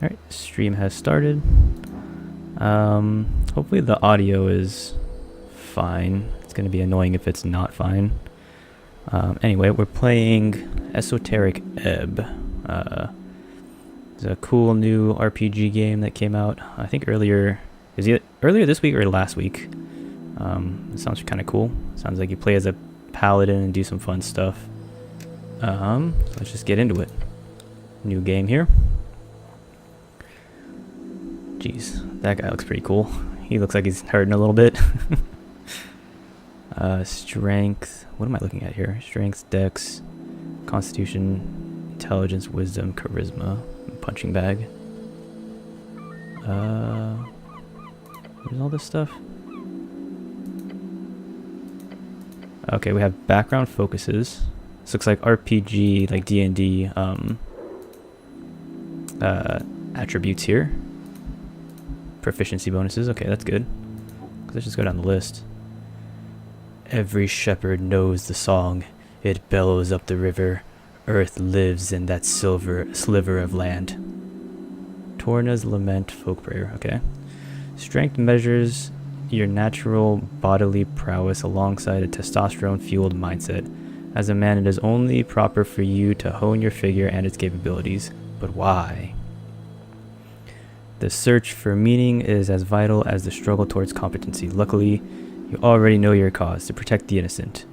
Alright, stream has started. Hopefully the audio is fine. It's going to be annoying if it's not fine. Anyway, we're playing Esoteric Ebb. It's a cool new RPG game that came out, I think earlier this week or last week. It sounds kind of cool. Sounds like you play as a paladin and do some fun stuff. So let's just get into it. New game here. Jeez, that guy looks pretty cool. He looks like he's hurting a little bit. Strength. What am I looking at here? Strength, dex, constitution, intelligence, wisdom, charisma, punching bag. Where's all this stuff? Okay, we have background focuses. This looks like RPG, like D&D attributes here. Proficiency bonuses. Okay, that's good. Let's just go down the list. Every shepherd knows the song. It bellows up the river. Earth lives in that sliver of land. Torna's lament, folk prayer. Okay. Strength measures your natural bodily prowess alongside a testosterone-fueled mindset. As a man, it is only proper for you to hone your figure and its capabilities. But why? The search for meaning is as vital as the struggle towards competency. Luckily, you already know your cause: to protect the innocent,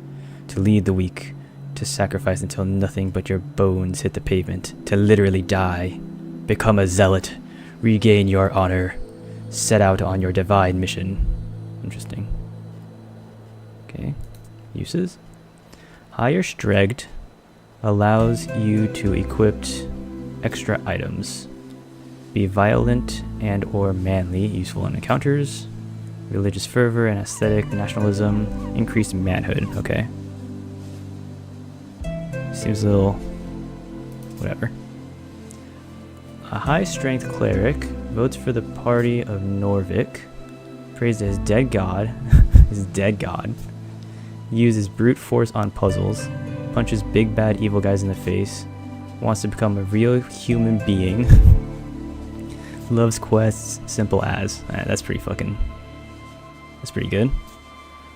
to lead the weak, to sacrifice until nothing but your bones hit the pavement, to literally die. Become a zealot, regain your honor, set out on your divine mission. Interesting. Okay, uses. Higher strength allows you to equip extra items. Be violent and or manly, useful in encounters. Religious fervor and aesthetic nationalism. Increased manhood. Okay. Seems a little... whatever. A high strength cleric votes for the party of Norvik. Prays to his dead god. His dead god. Uses brute force on puzzles. Punches big bad evil guys in the face. Wants to become a real human being. Loves quests, simple as. That's pretty good.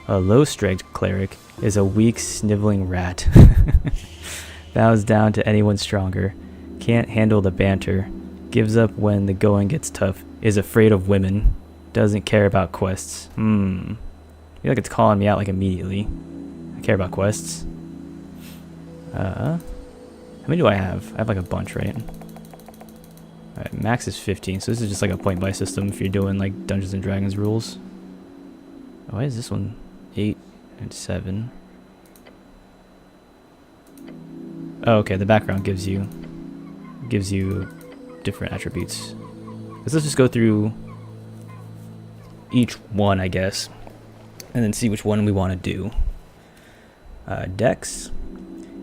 A low strength cleric is a weak, sniveling rat. Bows down to anyone stronger. Can't handle the banter. Gives up when the going gets tough. Is afraid of women. Doesn't care about quests. I feel like it's calling me out like immediately. I care about quests. How many do I have? I have like a bunch, right? Alright, max is 15, so this is just like a point buy system if you're doing like Dungeons and Dragons rules. Why is this one 8 and 7? Oh, okay, the background gives you different attributes. Let's just go through each one, I guess, and then see which one we want to do. Dex.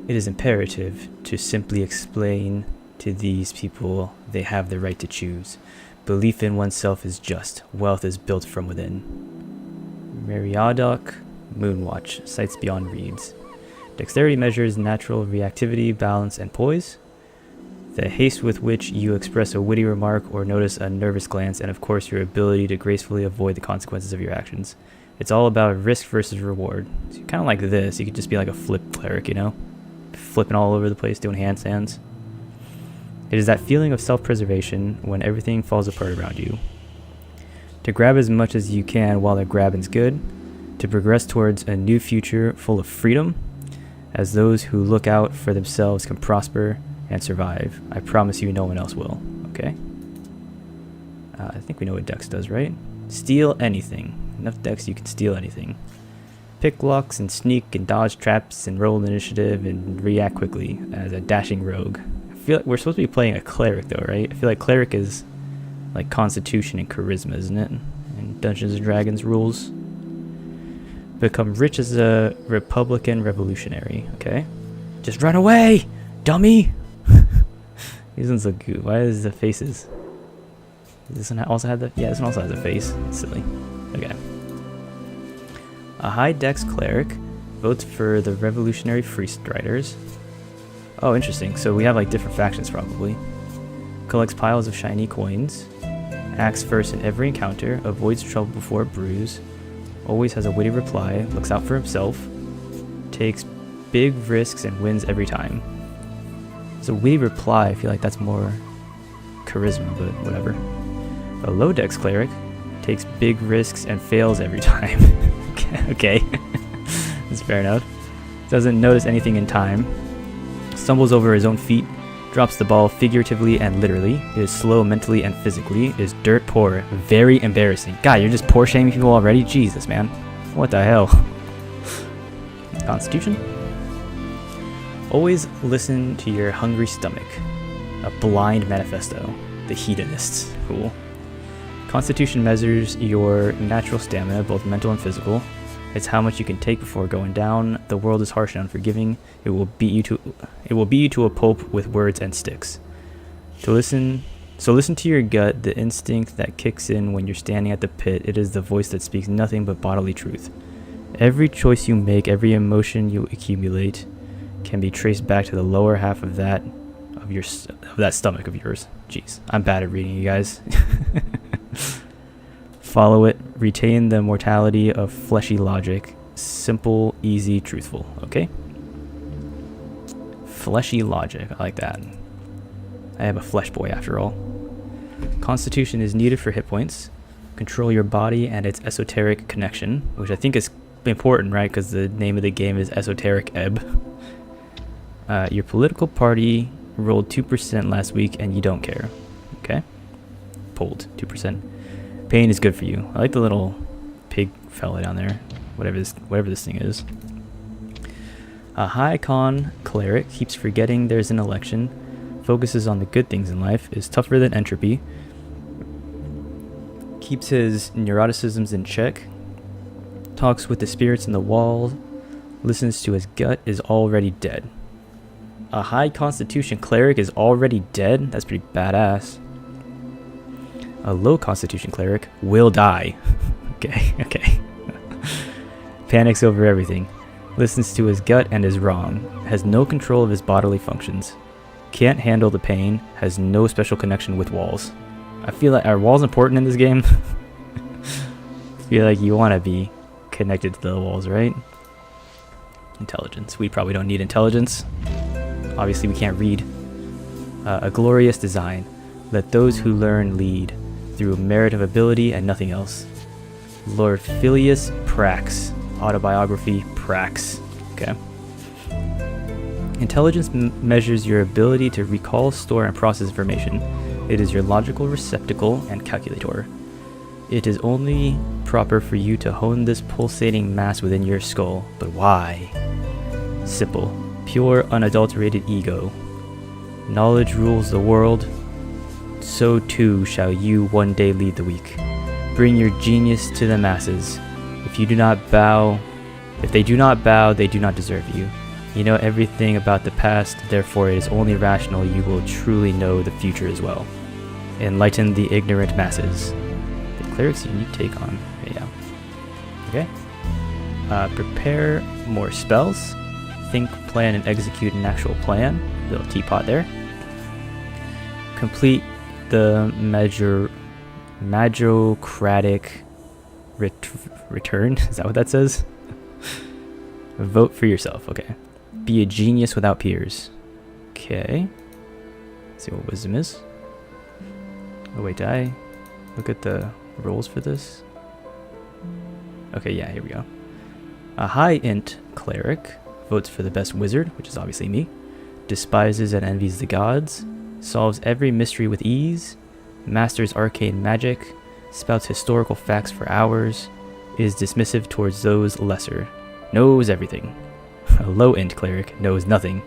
It is imperative to simply explain to these people they have the right to choose. Belief in oneself is just. Wealth is built from within. Meriadoc, Moonwatch, sights beyond reeds. Dexterity measures natural reactivity, balance, and poise. The haste with which you express a witty remark or notice a nervous glance, and of course your ability to gracefully avoid the consequences of your actions. It's all about risk versus reward. So kind of like this, you could just be like a flip cleric, you know? Flipping all over the place, doing handstands. It is that feeling of self-preservation when everything falls apart around you. To grab as much as you can while the grabbing's good. To progress towards a new future full of freedom. As those who look out for themselves can prosper and survive. I promise you no one else will. Okay. I think we know what Dex does, right? Steal anything. Enough Dex you can steal anything. Pick locks and sneak and dodge traps and roll initiative and react quickly as a dashing rogue. I feel like we're supposed to be playing a cleric though, right? I feel like cleric is like constitution and charisma, isn't it? And Dungeons and Dragons rules. Become rich as a Republican revolutionary. Okay. Just run away, dummy! He doesn't look good. Why is the faces? Does this one also have the... yeah, this one also has a face. It's silly. Okay. A high dex cleric votes for the revolutionary free striders. Oh, interesting. So we have like different factions probably. collects piles of shiny coins, acts first in every encounter, avoids trouble before it brews, always has a witty reply, looks out for himself, takes big risks and wins every time. So witty reply, I feel like that's more charisma, but whatever. A low dex cleric takes big risks and fails every time. Okay. That's fair enough. Doesn't notice anything in time. Stumbles over his own feet. Drops the ball figuratively and literally. Is slow mentally and physically. Is dirt poor. Very embarrassing. God, you're just poor shaming people already? Jesus, man. What the hell? Constitution? Always listen to your hungry stomach. A blind manifesto. The hedonists. Cool. Constitution measures your natural stamina, both mental and physical. It's how much you can take before going down. The world is harsh and unforgiving. It will beat you to a pulp with words and sticks. So listen to your gut, the instinct that kicks in when you're standing at the pit. It is the voice that speaks nothing but bodily truth. Every choice you make, every emotion you accumulate, can be traced back to the lower half of that stomach of yours. Jeez, I'm bad at reading, you guys. Follow it. Retain the mortality of fleshy logic. Simple, easy, truthful. Okay? Fleshy logic. I like that. I am a flesh boy after all. Constitution is needed for hit points. Control your body and its esoteric connection, which I think is important, right? Because the name of the game is Esoteric Ebb. Your political party rolled 2% last week and you don't care. Okay? Pulled 2%. Pain is good for you. I like the little pig fella down there. Whatever this thing is. A high con cleric keeps forgetting there's an election. Focuses on the good things in life. Is tougher than entropy. Keeps his neuroticisms in check. Talks with the spirits in the wall. Listens to his gut. Is already dead. A high constitution cleric is already dead? That's pretty badass. A low constitution cleric will die. Okay. Panics over everything. Listens to his gut and is wrong. Has no control of his bodily functions. Can't handle the pain. Has no special connection with walls. I feel like, are walls important in this game? I feel like you want to be connected to the walls, right? Intelligence. We probably don't need intelligence. Obviously we can't read. A glorious design. Let those who learn lead. Through merit of ability and nothing else. Lord Filius Prax. Autobiography Prax. Okay. Intelligence measures your ability to recall, store, and process information. It is your logical receptacle and calculator. It is only proper for you to hone this pulsating mass within your skull. But why? Simple. Pure, unadulterated ego. Knowledge rules the world. So too shall you one day lead the weak. Bring your genius to the masses. If they do not bow, they do not deserve you. You know everything about the past, therefore it is only rational you will truly know the future as well. Enlighten the ignorant masses. The cleric's unique take on. Yeah. Okay. Prepare more spells. Think, plan, and execute an actual plan. Little teapot there. Complete the magocratic return. Is that what that says? Vote for yourself. Okay. Be a genius without peers. Okay. Let's see what wisdom is. Oh wait, did I look at the rolls for this? Okay, yeah, here we go. A high int cleric votes for the best wizard, which is obviously me. Despises and envies the gods. Solves every mystery with ease. Masters arcane magic. Spouts historical facts for hours. Is dismissive towards those lesser. Knows everything. A low-end cleric knows nothing.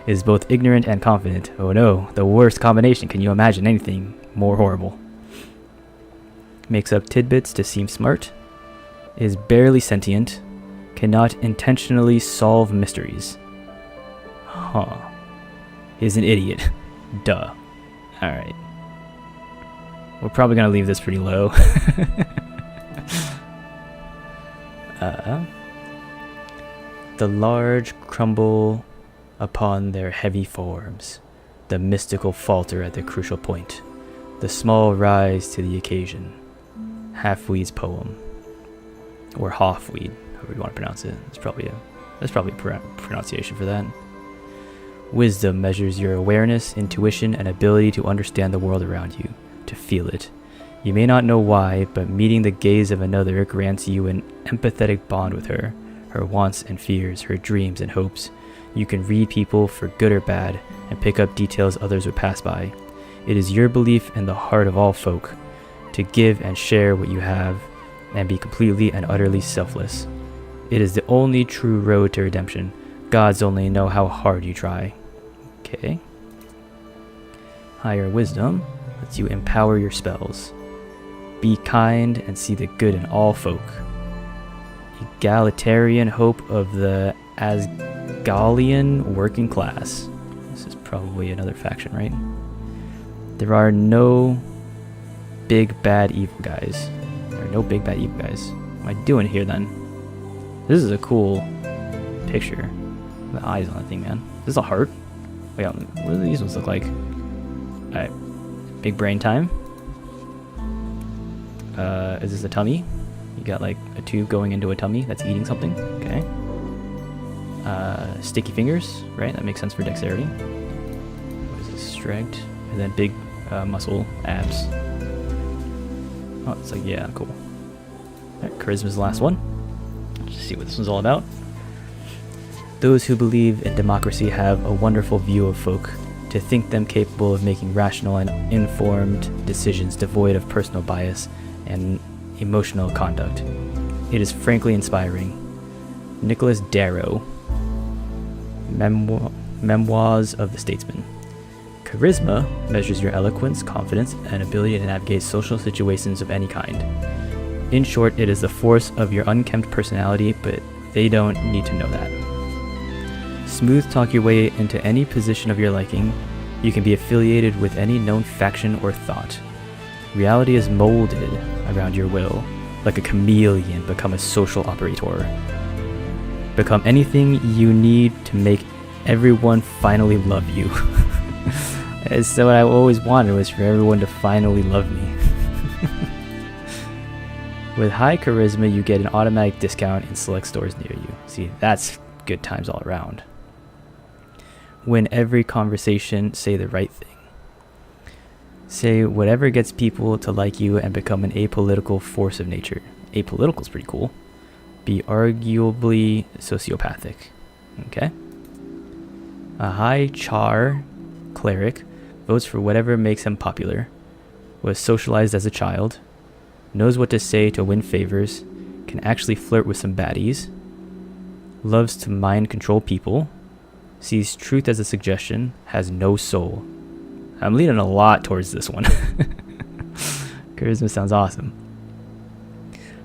Is both ignorant and confident. Oh no, the worst combination. Can you imagine anything more horrible? Makes up tidbits to seem smart. Is barely sentient. Cannot intentionally solve mysteries. Huh. Is an idiot. Duh. Alright. We're probably gonna leave this pretty low. The large crumble upon their heavy forms. the mystical falter at the crucial point, the small rise to the occasion. Halfweed's poem, or Halfweed, however you want to pronounce it. There's probably a pronunciation for that. Wisdom measures your awareness, intuition, and ability to understand the world around you, to feel it. You may not know why, but meeting the gaze of another grants you an empathetic bond with her wants and fears, her dreams and hopes. You can read people for good or bad, and pick up details others would pass by. It is your belief in the heart of all folk, to give and share what you have, and be completely and utterly selfless. It is the only true road to redemption. Gods only know how hard you try. Okay. Higher wisdom lets you empower your spells. Be kind and see the good in all folk. Egalitarian hope of the Asgalian working class. This is probably another faction, right? There are no big bad evil guys. There are no big bad evil guys. What am I doing here then? This is a cool picture. The eyes on that thing, man. This is a heart. Wait, what do these ones look like? Alright. Big brain time. Is this a tummy? You got like a tube going into a tummy that's eating something. Okay. Sticky fingers, right? That makes sense for dexterity. What is this? Strength. And then big muscle abs. Oh, it's like, yeah, cool. Alright, charisma's the last one. Let's see what this one's all about. Those who believe in democracy have a wonderful view of folk, to think them capable of making rational and informed decisions devoid of personal bias and emotional conduct. It is frankly inspiring. Nicholas Darrow, Memoirs of the Statesman. Charisma measures your eloquence, confidence, and ability to navigate social situations of any kind. In short, it is the force of your unkempt personality, but they don't need to know that. Smooth talk your way into any position of your liking. You can be affiliated with any known faction or thought. Reality is molded around your will. Like a chameleon, become a social operator. Become anything you need to make everyone finally love you. So what I always wanted was for everyone to finally love me. With high charisma, you get an automatic discount in select stores near you. See, that's good times all around. Win every conversation, say the right thing. Say whatever gets people to like you and become an apolitical force of nature. Apolitical is pretty cool. Be arguably sociopathic. Okay. A high char cleric votes for whatever makes him popular. Was socialized as a child. Knows what to say to win favors. Can actually flirt with some baddies. Loves to mind control people. Sees truth as a suggestion. Has no soul. I'm leaning a lot towards this one. Charisma sounds awesome.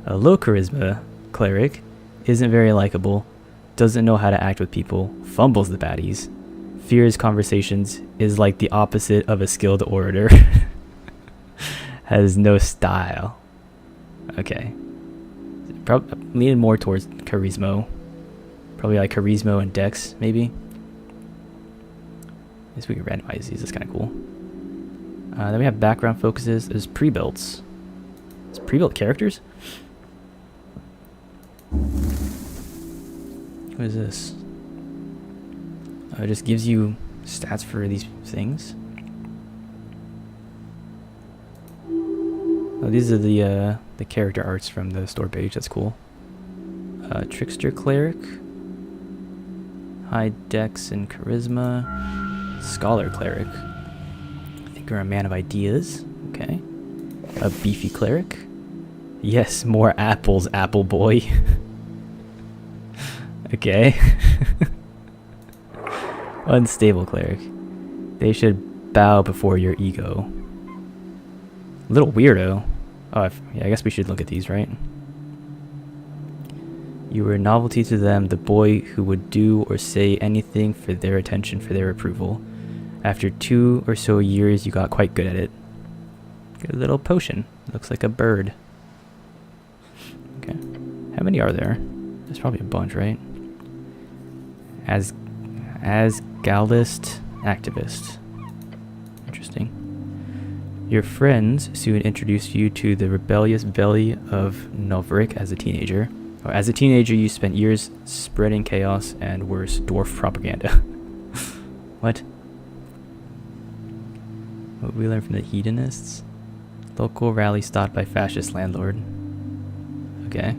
A low charisma cleric isn't very likable. Doesn't know how to act with people. Fumbles the baddies. Fears conversations. Is like the opposite of a skilled orator. Has no style. Okay. I'm leaning more towards charisma. Probably like charisma and dex, maybe. I guess we can randomize these. That's kind of cool. Then we have background focuses. There's pre-builts. It's pre-built characters? What is this? It just gives you stats for these things. Oh, these are the character arts from the store page. That's cool. Trickster cleric. High dex and charisma. Scholar cleric. I think you're a man of ideas. Okay. A beefy cleric. Yes, more apples, apple boy. Okay. Unstable cleric. They should bow before your ego. Little weirdo. Oh, yeah, I guess we should look at these, right? You were a novelty to them, the boy who would do or say anything for their attention, for their approval. After 2 or so years, you got quite good at it. Get a little potion. Looks like a bird. Okay. How many are there? There's probably a bunch, right? As Galdist activist. Your friends soon introduced you to the rebellious belly of Novrik as a teenager. As a teenager, you spent years spreading chaos and worse, dwarf propaganda. What? What we learned from the hedonists? Local rally stopped by fascist landlord. Okay.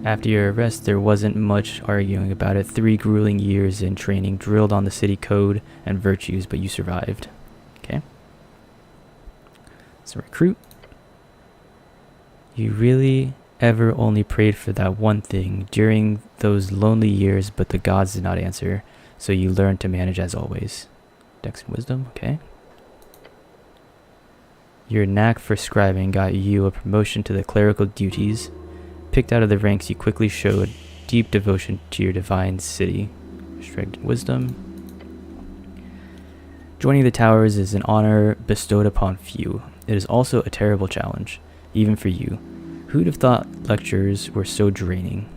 After your arrest, there wasn't much arguing about it. 3 grueling years in training, drilled on the city code and virtues, but you survived. Okay. So recruit. You really ever only prayed for that one thing during those lonely years, but the gods did not answer, so you learned to manage as always. Dex and wisdom, okay. Your knack for scribing got you a promotion to the clerical duties. Picked out of the ranks, you quickly showed deep devotion to your divine city. Strength and wisdom. Joining the towers is an honor bestowed upon few. It is also a terrible challenge, even for you. Who'd have thought lectures were so draining?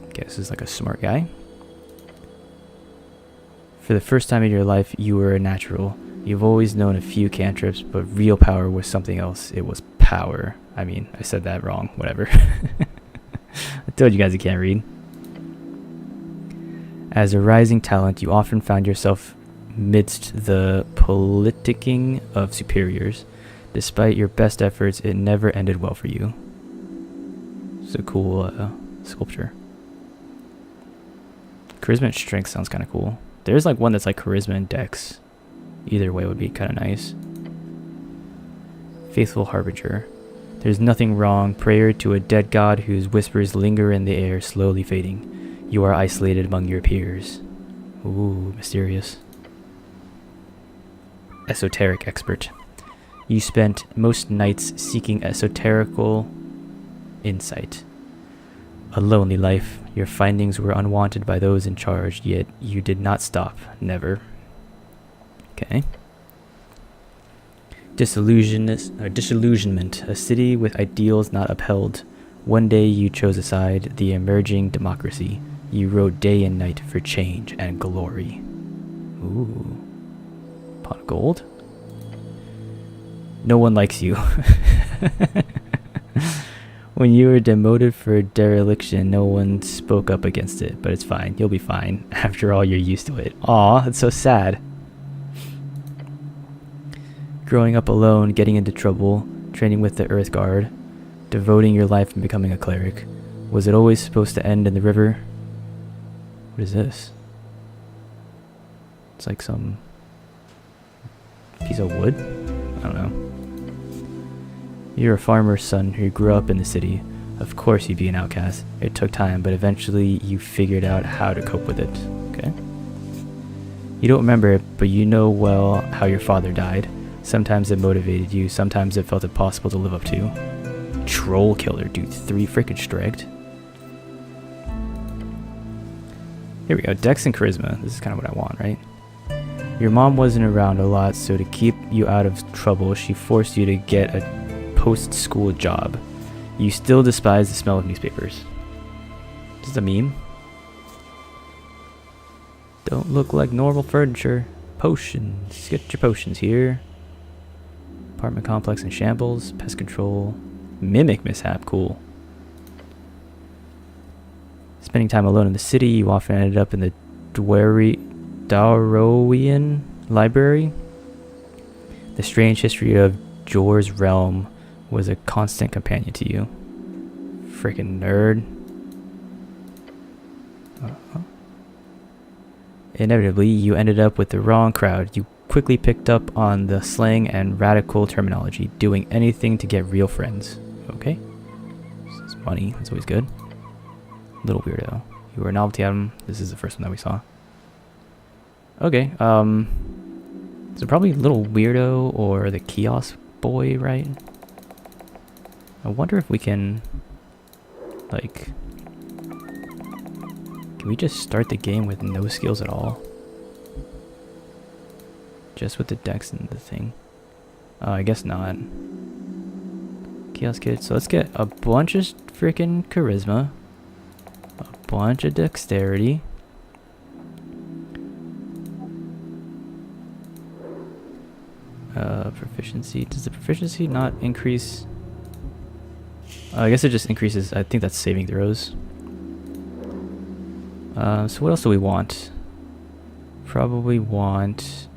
Okay, this is like a smart guy. For the first time in your life, you were a natural. You've always known a few cantrips, but real power was something else. It was power. I mean, I said that wrong. Whatever. I told you guys I can't read. As a rising talent, you often found yourself midst the politicking of superiors. Despite your best efforts, it never ended well for you. It's a cool sculpture. Charisma and strength sounds kind of cool. There's like one that's like charisma and dex. Either way would be kind of nice. Faithful harbinger. There's nothing wrong. Prayer to a dead god whose whispers linger in the air, slowly fading. You are isolated among your peers. Ooh, mysterious. Esoteric expert. You spent most nights seeking esoterical insight. A lonely life. Your findings were unwanted by those in charge, yet you did not stop. Never. Okay. Disillusionment. A city with ideals not upheld. One day you chose a side, the emerging democracy. You wrote day and night for change and glory. Ooh. Pot of gold? No one likes you. When you were demoted for dereliction, no one spoke up against it, but it's fine. You'll be fine. After all, you're used to it. Aw, that's so sad. Growing up alone, getting into trouble, training with the Earth Guard, devoting your life and becoming a cleric. Was it always supposed to end in the river? What is this? It's like some piece of wood? I don't know. You're a farmer's son who grew up in the city. Of course you'd be an outcast. It took time, but eventually you figured out how to cope with it. Okay. You don't remember it, but you know well how your father died. Sometimes it motivated you, sometimes it felt impossible to live up to. Troll killer, dude. 3 freaking striked. Here we go. Dex and charisma. This is kind of what I want, right? Your mom wasn't around a lot, so to keep you out of trouble, she forced you to get a post-school job. You still despise the smell of newspapers. Is this a meme? Don't look like normal furniture. Potions. Get your potions here. Apartment complex in shambles. Pest control. Mimic mishap. Cool. Spending time alone in the city, you often ended up in the Darowian library. The strange history of Jor's realm was a constant companion to you. Freaking nerd. Inevitably, you ended up with the wrong crowd. You quickly picked up on the slang and radical terminology, doing anything to get real friends. Okay. This is money. That's always good. Little weirdo. You were a novelty item. This is the first one that we saw. Okay. So probably Little Weirdo or the kiosk boy, right? I wonder if we can, like, can we just start the game with no skills at all? Just with the dex and the thing. I guess not. Kiosk kid. So let's get a bunch of freaking charisma. A bunch of dexterity. Proficiency. Does the proficiency not increase? I guess it just increases. I think that's saving throws. So what else do we want? Probably want...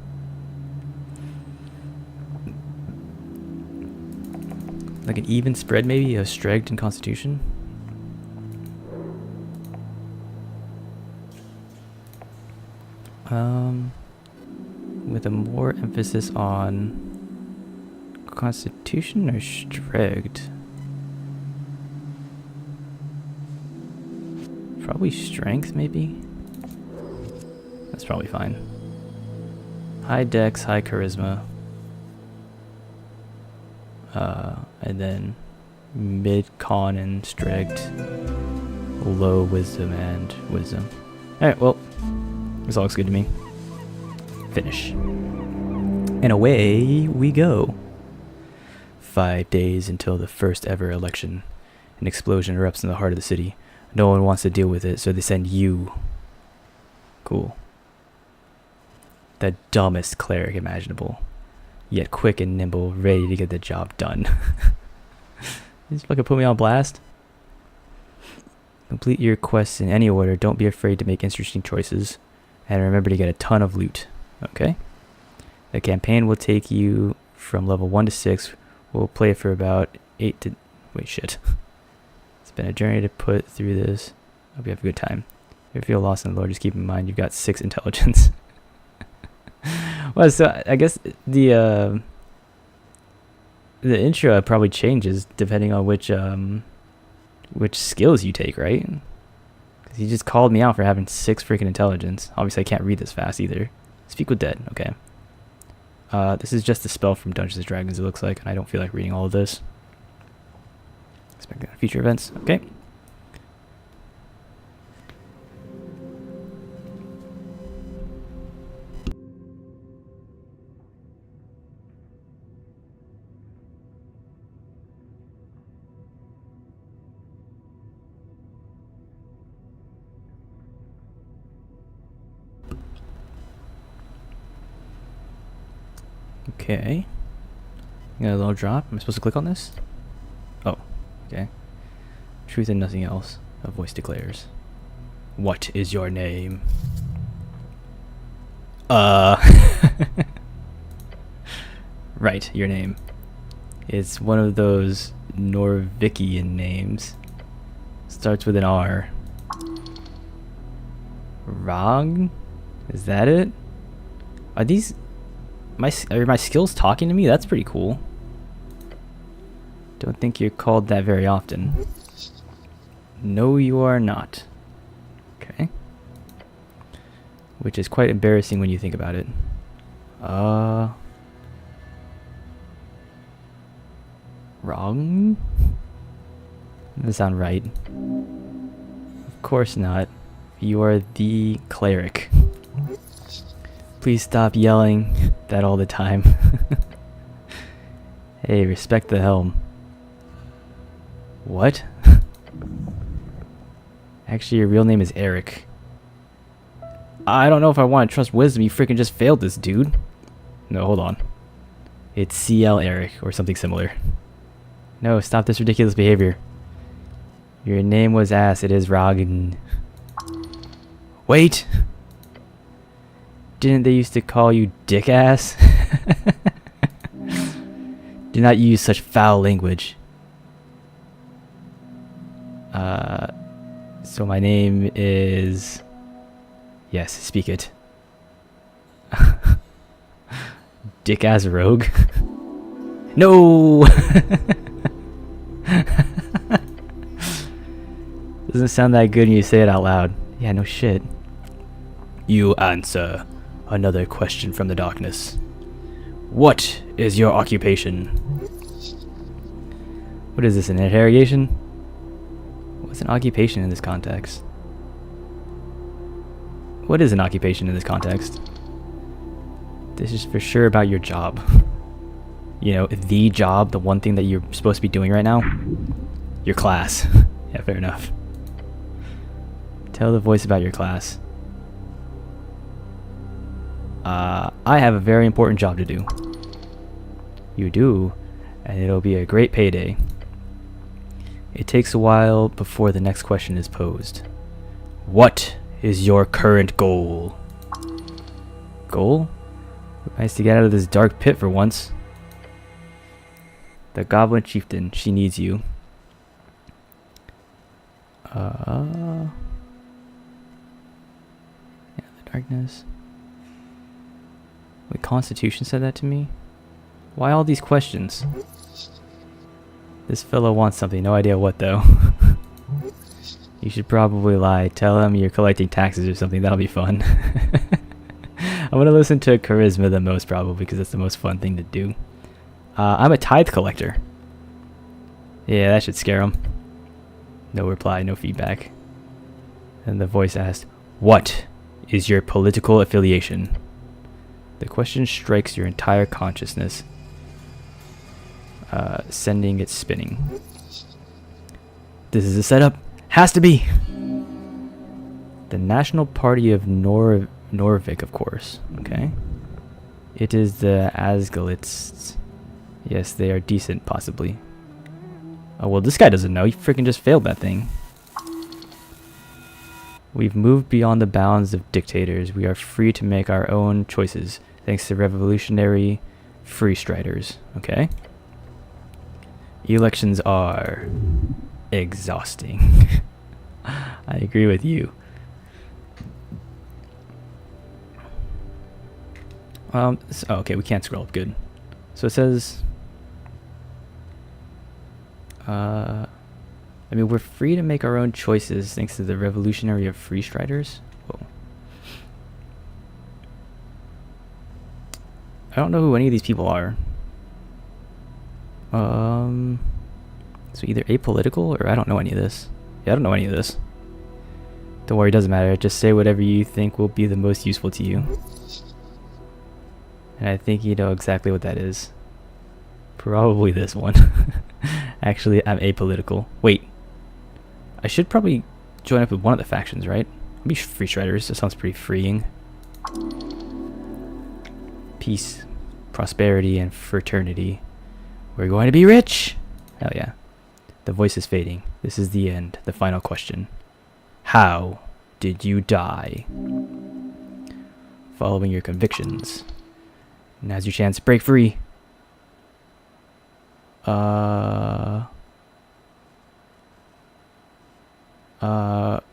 like an even spread, maybe? A strength and constitution? With a more emphasis on constitution or strength? Probably strength, maybe? That's probably fine. High dex, high charisma. And then mid con and strength. Low wisdom and wisdom. Alright, well, this all looks good to me. Finish. And away we go. 5 days until the first ever election. An explosion erupts in the heart of the city. No one wants to deal with it, so they send you. Cool. The dumbest cleric imaginable. Yet quick and nimble, ready to get the job done. You just fucking put me on blast. Complete your quests in any order. Don't be afraid to make interesting choices. And remember to get a ton of loot. Okay. The campaign will take you from level 1 to 6. We'll play for about 8 to... wait, shit. It's been a journey to put through this. Hope you have a good time. If you feel lost in the Lord, just keep in mind you've got 6 intelligence. Well, so I guess the intro probably changes depending on which skills you take, right? Because he just called me out for having 6 freaking intelligence. Obviously, I can't read this fast either. Speak with dead. Okay. This is just a spell from Dungeons and Dragons, it looks like, and I don't feel like reading all of this. Expect future events. Okay. Okay. Got a little drop. Am I supposed to click on this? Oh, okay. Truth and nothing else. A voice declares. What is your name? Right, your name. It's one of those Norvikian names. Starts with an R. Rog? Is that it? Are these... are my skills talking to me? That's pretty cool. Don't think you're called that very often. No, you are not. Okay. Which is quite embarrassing when you think about it. Wrong? Doesn't sound right. Of course not. You are the cleric. Please stop yelling that all the time. Hey, respect the helm. What? Actually, your real name is Eric. I don't know if I want to trust wisdom. You freaking just failed this, dude. No, hold on. It's CL Eric or something similar. No, stop this ridiculous behavior. Your name was ass. It is Roggen. Wait! Didn't they used to call you dick ass? Do not use such foul language. So my name is... Yes, speak it. Dick ass rogue? No! Doesn't sound that good when you say it out loud. Yeah, no shit. You answer. Another question from the darkness. What is your occupation? What is this, an interrogation? What's an occupation in this context? What is an occupation in this context? This is for sure about your job. You know, the job, the one thing that you're supposed to be doing right now. Your class. Yeah, fair enough. Tell the voice about your class. I have a very important job to do. You do, and it'll be a great payday. It takes a while before the next question is posed. What is your current goal? Goal? Nice to get out of this dark pit for once. The Goblin Chieftain, she needs you. Yeah, the darkness. Wait, Constitution said that to me? Why all these questions? This fellow wants something, no idea what though. You should probably lie. Tell him you're collecting taxes or something, that'll be fun. I'm gonna listen to Charisma the most probably because that's the most fun thing to do. I'm a tithe collector. Yeah, that should scare him. No reply, no feedback. And the voice asked, "What is your political affiliation?" The question strikes your entire consciousness, sending it spinning. This is a setup. Has to be! The National Party of Norvik, of course. Okay. It is the Asgalists. Yes, they are decent, possibly. Oh, well, this guy doesn't know. He freaking just failed that thing. We've moved beyond the bounds of dictators. We are free to make our own choices, thanks to revolutionary freestriders. Okay. Elections are exhausting. I agree with you. Okay, we can't scroll up. Good. So it says, I mean, we're free to make our own choices thanks to the revolutionary of freestriders. Whoa. I don't know who any of these people are. So either apolitical or I don't know any of this. Yeah, I don't know any of this. Don't worry, it doesn't matter. Just say whatever you think will be the most useful to you. And I think you know exactly what that is. Probably this one. Actually, I'm apolitical. Wait. I should probably join up with one of the factions, right? I'll be free striders. That sounds pretty freeing. Peace, prosperity, and fraternity. We're going to be rich! Hell yeah. The voice is fading. This is the end. The final question. How did you die? Following your convictions. Now's your chance to break free.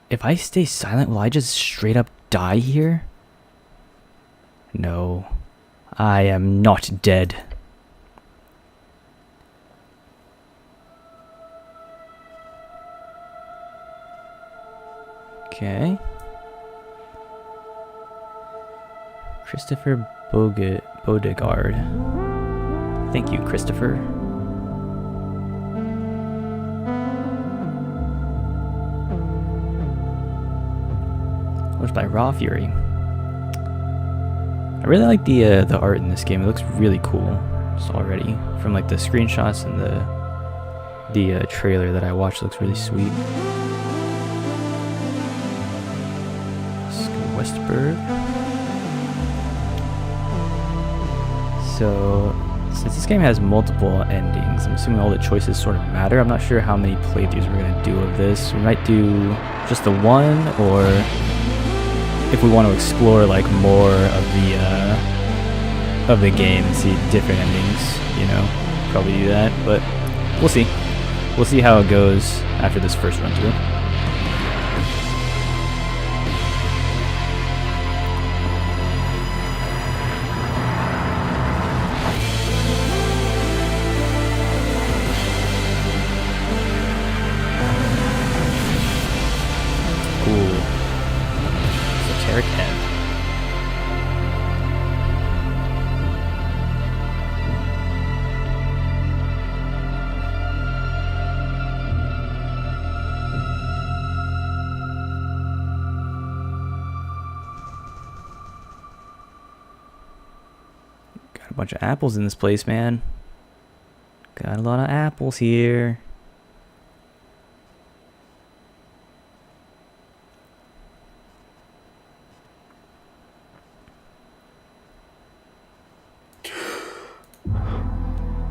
If I stay silent, will I just straight up die here? No. I am not dead. Okay. Christopher Bodegard. Thank you, Christopher. Published by Raw Fury. I really like the art in this game. It looks really cool just already. From like the screenshots and the trailer that I watched, looks really sweet. Westberg. So, since this game has multiple endings, I'm assuming all the choices sort of matter. I'm not sure how many playthroughs we're going to do of this. We might do just the one, or if we want to explore like more of the game and see different endings, you know, probably do that. But we'll see. We'll see how it goes after this first run through. Esoteric Ebb. Got a bunch of apples in this place, man. Got a lot of apples here.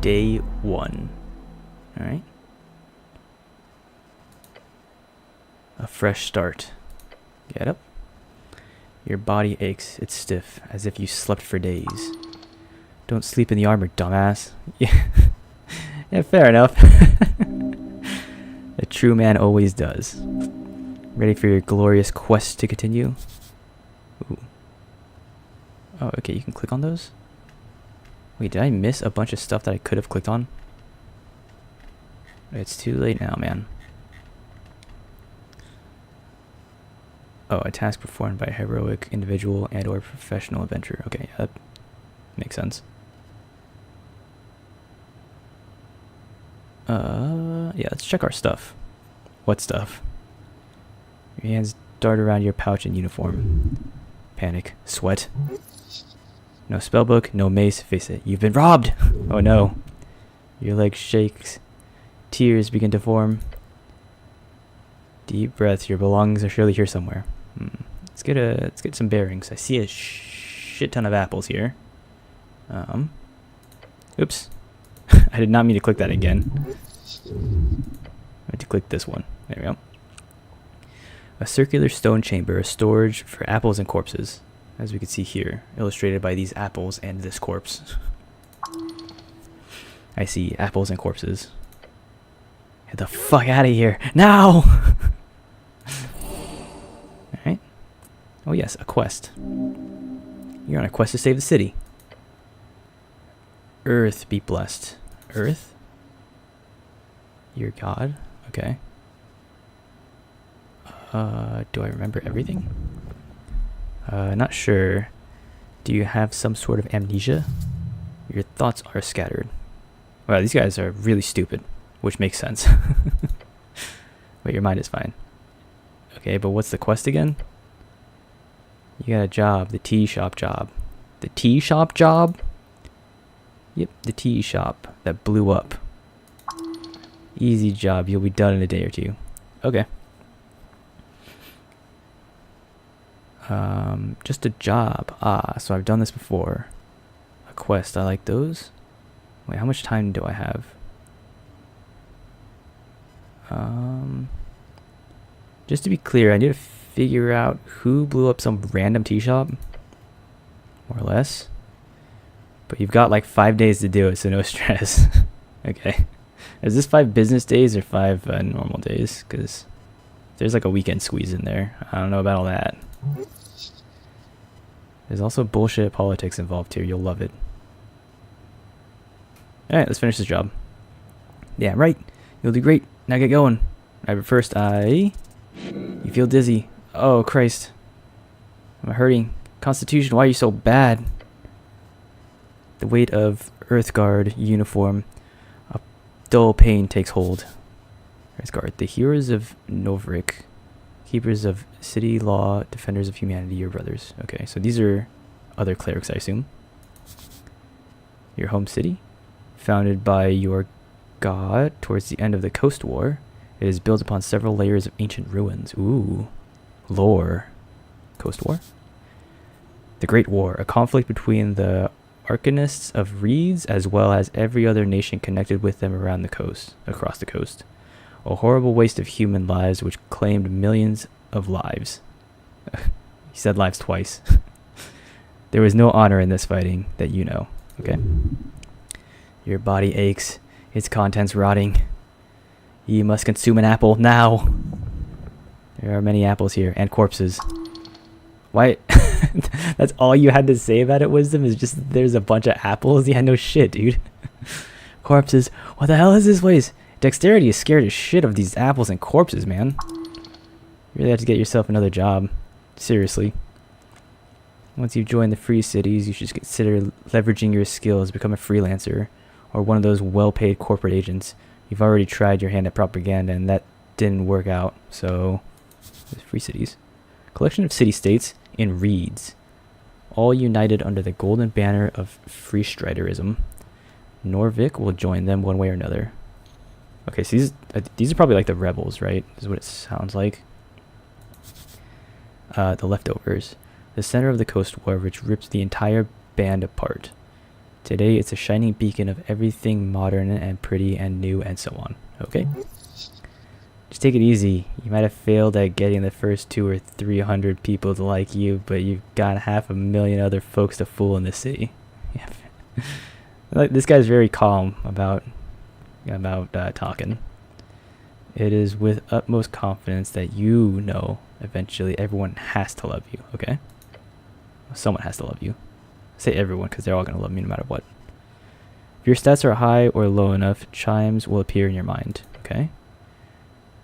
Day 1. Alright. A fresh start. Get up. Your body aches. It's stiff, as if you slept for days. Don't sleep in the armor, dumbass. Yeah, yeah, fair enough. A true man always does. Ready for your glorious quest to continue? Ooh. Oh, okay, you can click on those? Wait, did I miss a bunch of stuff that I could have clicked on? It's too late now, man. Oh, a task performed by a heroic individual and or professional adventurer. Okay, yeah, that makes sense. Yeah, let's check our stuff. What stuff? Your hands dart around your pouch and uniform. Panic. Sweat. No spellbook, no mace. Face it, you've been robbed! Oh no. Your leg shakes. Tears begin to form. Deep breaths. Your belongings are surely here somewhere. Let's get some bearings. I see a shit ton of apples here. Oops. I did not mean to click that again. I had to click this one. There we go. A circular stone chamber, a storage for apples and corpses, as we can see here, illustrated by these apples and this corpse. I see apples and corpses. Get the fuck out of here now! Alright. Oh yes, a quest. You're on a quest to save the city. Earth be blessed. Earth? Your god? Okay. Do I remember everything? Not sure. Do you have some sort of amnesia? Your thoughts are scattered. Wow, these guys are really stupid, which makes sense. But your mind is fine. Okay, but what's the quest again? You got a job, the tea shop job. The tea shop job? Yep, the tea shop that blew up. Easy job, you'll be done in a day or two. Okay. Just a job. Ah, so I've done this before. A quest, I like those. Wait, how much time do I have? Just to be clear, I need to figure out who blew up some random tea shop. More or less. But you've got like 5 days to do it, so no stress. Okay. Is this 5 business days or 5 normal days? Because there's like a weekend squeeze in there. I don't know about all that. There's also bullshit politics involved here. You'll love it. Alright, let's finish this job. Yeah, right. You'll do great. Now get going. Alright, but first You feel dizzy. Oh, Christ. I'm hurting. Constitution, why are you so bad? The weight of Earthguard uniform. A dull pain takes hold. Earthguard, the heroes of Novrik. Keepers of city law, defenders of humanity, your brothers. Okay, so these are other clerics, I assume. Your home city? Founded by your god towards the end of the Coast War. It is built upon several layers of ancient ruins. Ooh. Lore. Coast War? The Great War, a conflict between the Arcanists of Reeds as well as every other nation connected with them around the coast, across the coast. A horrible waste of human lives which claimed millions of lives. He said lives twice. There was no honor in this fighting that you know. Okay. Your body aches, its contents rotting. You must consume an apple now. There are many apples here and corpses. Why? That's all you had to say about it, Wisdom, is just there's a bunch of apples? Yeah, no shit, dude. Corpses. What the hell is this place? Dexterity is scared as shit of these apples and corpses, man. You really have to get yourself another job. Seriously. Once you've joined the free cities, you should consider leveraging your skills, become a freelancer, or one of those well-paid corporate agents. You've already tried your hand at propaganda, and that didn't work out, so... Free cities. Collection of city-states in Reeds. All united under the golden banner of Freestriderism. Norvik will join them one way or another. Okay, so these are probably like the rebels, right? Is what it sounds like. The leftovers. The center of the Coast War, which ripped the entire band apart. Today it's a shining beacon of everything modern and pretty and new and so on. Okay? Just take it easy. You might have failed at getting the first 200 or 300 people to like you, but you've got 500,000 other folks to fool in the city. Like, this guy's very calm about talking. It is with utmost confidence that you know eventually everyone has to love you, okay? Someone has to love you. I say everyone because they're all going to love me no matter what. If your stats are high or low enough, chimes will appear in your mind, okay?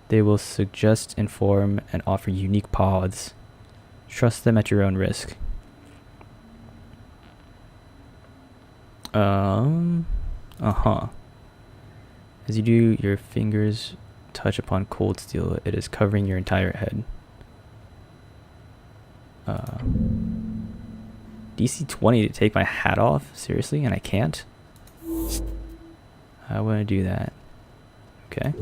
They will suggest, inform, and offer unique paths. Trust them at your own risk. As you do, your fingers touch upon cold steel. It is covering your entire head. DC 20 to take my hat off? Seriously? And I can't? I want to do that. Okay.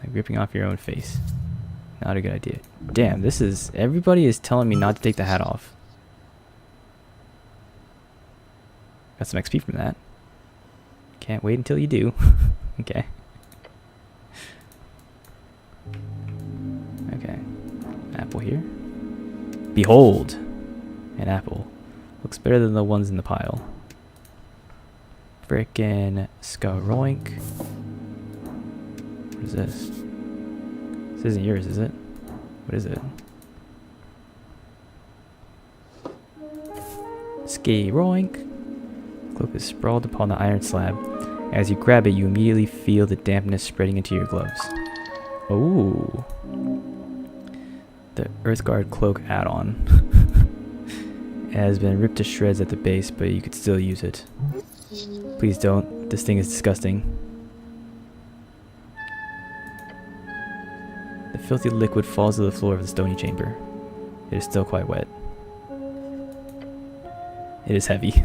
Like ripping off your own face. Not a good idea. Damn, this is... Everybody is telling me not to take the hat off. Got some XP from that. Can't wait until you do. Okay. Okay. Apple here. Behold! An apple. Looks better than the ones in the pile. Frickin' Skaroink. What is this? This isn't yours, is it? What is it? Skaroink. Cloak is sprawled upon the iron slab. As you grab it, you immediately feel the dampness spreading into your gloves. Oh. The Earthguard cloak add-on. It has been ripped to shreds at the base, but you could still use it. Please don't. This thing is disgusting. The filthy liquid falls to the floor of the stony chamber. It is still quite wet. It is heavy.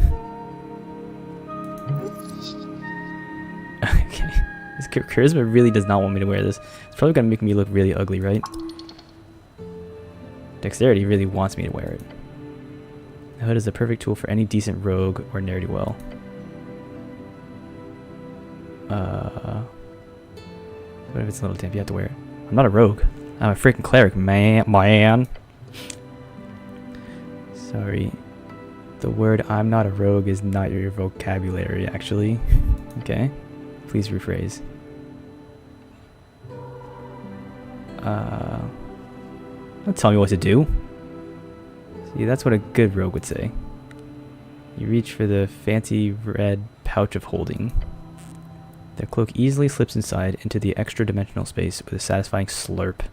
Okay. This charisma really does not want me to wear this. It's probably going to make me look really ugly, right? Dexterity really wants me to wear it. The hood is the perfect tool for any decent rogue or ne'er-do-well. What if it's a little damp? You have to wear it. I'm not a rogue. I'm a freaking cleric, man. Sorry. The word "I'm not a rogue" is not your vocabulary, actually. Okay? Please rephrase. Don't tell me what to do. See, that's what a good rogue would say. You reach for the fancy red pouch of holding. The cloak easily slips inside into the extra-dimensional space with a satisfying slurp.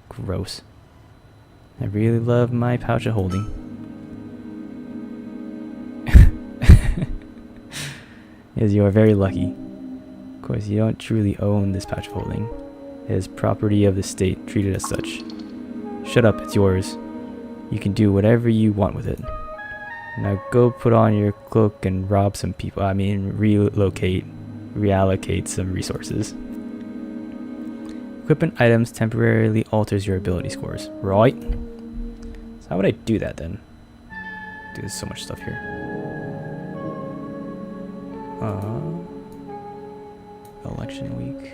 Gross. I really love my pouch of holding. Yes, you are very lucky. Of course, you don't truly own this pouch of holding. It is property of the state, treated as such. Shut up, it's yours. You can do whatever you want with it. Now go put on your cloak and rob some people. I mean, reallocate some resources. Equipment items temporarily alters your ability scores. Right? So how would I do that then? Dude, there's so much stuff here. Election week.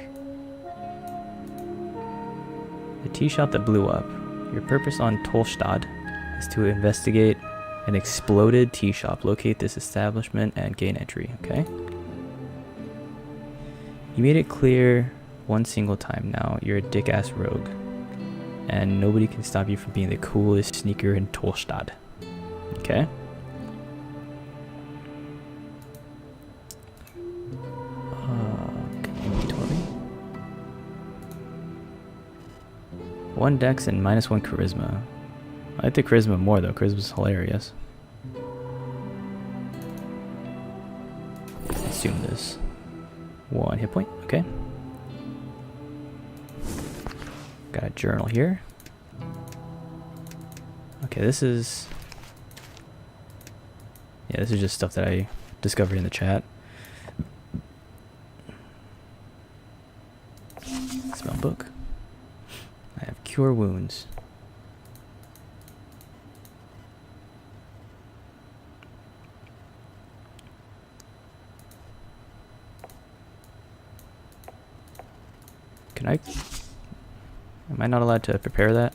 The tea shop that blew up. Your purpose on Tolstad is to investigate an exploded tea shop. Locate this establishment and gain entry. Okay. You made it clear one single time now. You're a dick-ass rogue. And nobody can stop you from being the coolest sneaker in Tolstad. Okay. Inventory. 1 dex and -1 charisma. I like the charisma more though. Charisma's hilarious. Assume this. 1 hit point. Okay. Got a journal here. Okay, this is... Yeah, this is just stuff that I discovered in the chat. Spell book. I have cure wounds. Can I? Am I not allowed to prepare that?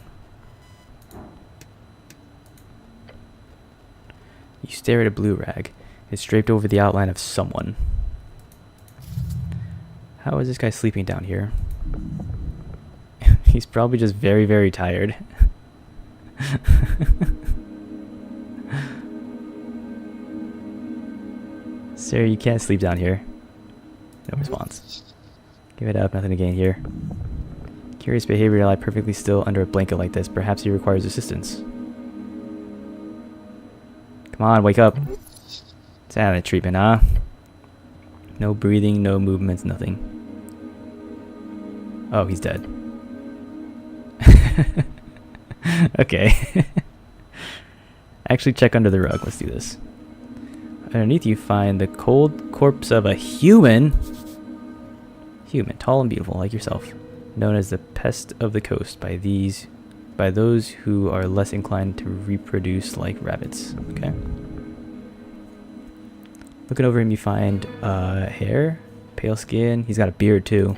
You stare at a blue rag. It's draped over the outline of someone. How is this guy sleeping down here? He's probably just very, very tired. Sir, you can't sleep down here. No response. Give it up, nothing to gain here. Curious behavior to lie perfectly still under a blanket like this. Perhaps he requires assistance. Come on, wake up. Silent treatment, huh? No breathing, no movements, nothing. Oh, he's dead. Okay. Actually, check under the rug. Let's do this. Underneath you find the cold corpse of a human. Human, tall and beautiful, like yourself. Known as the pest of the coast by those who are less inclined to reproduce like rabbits. Okay. Looking over him, you find hair, pale skin. He's got a beard too,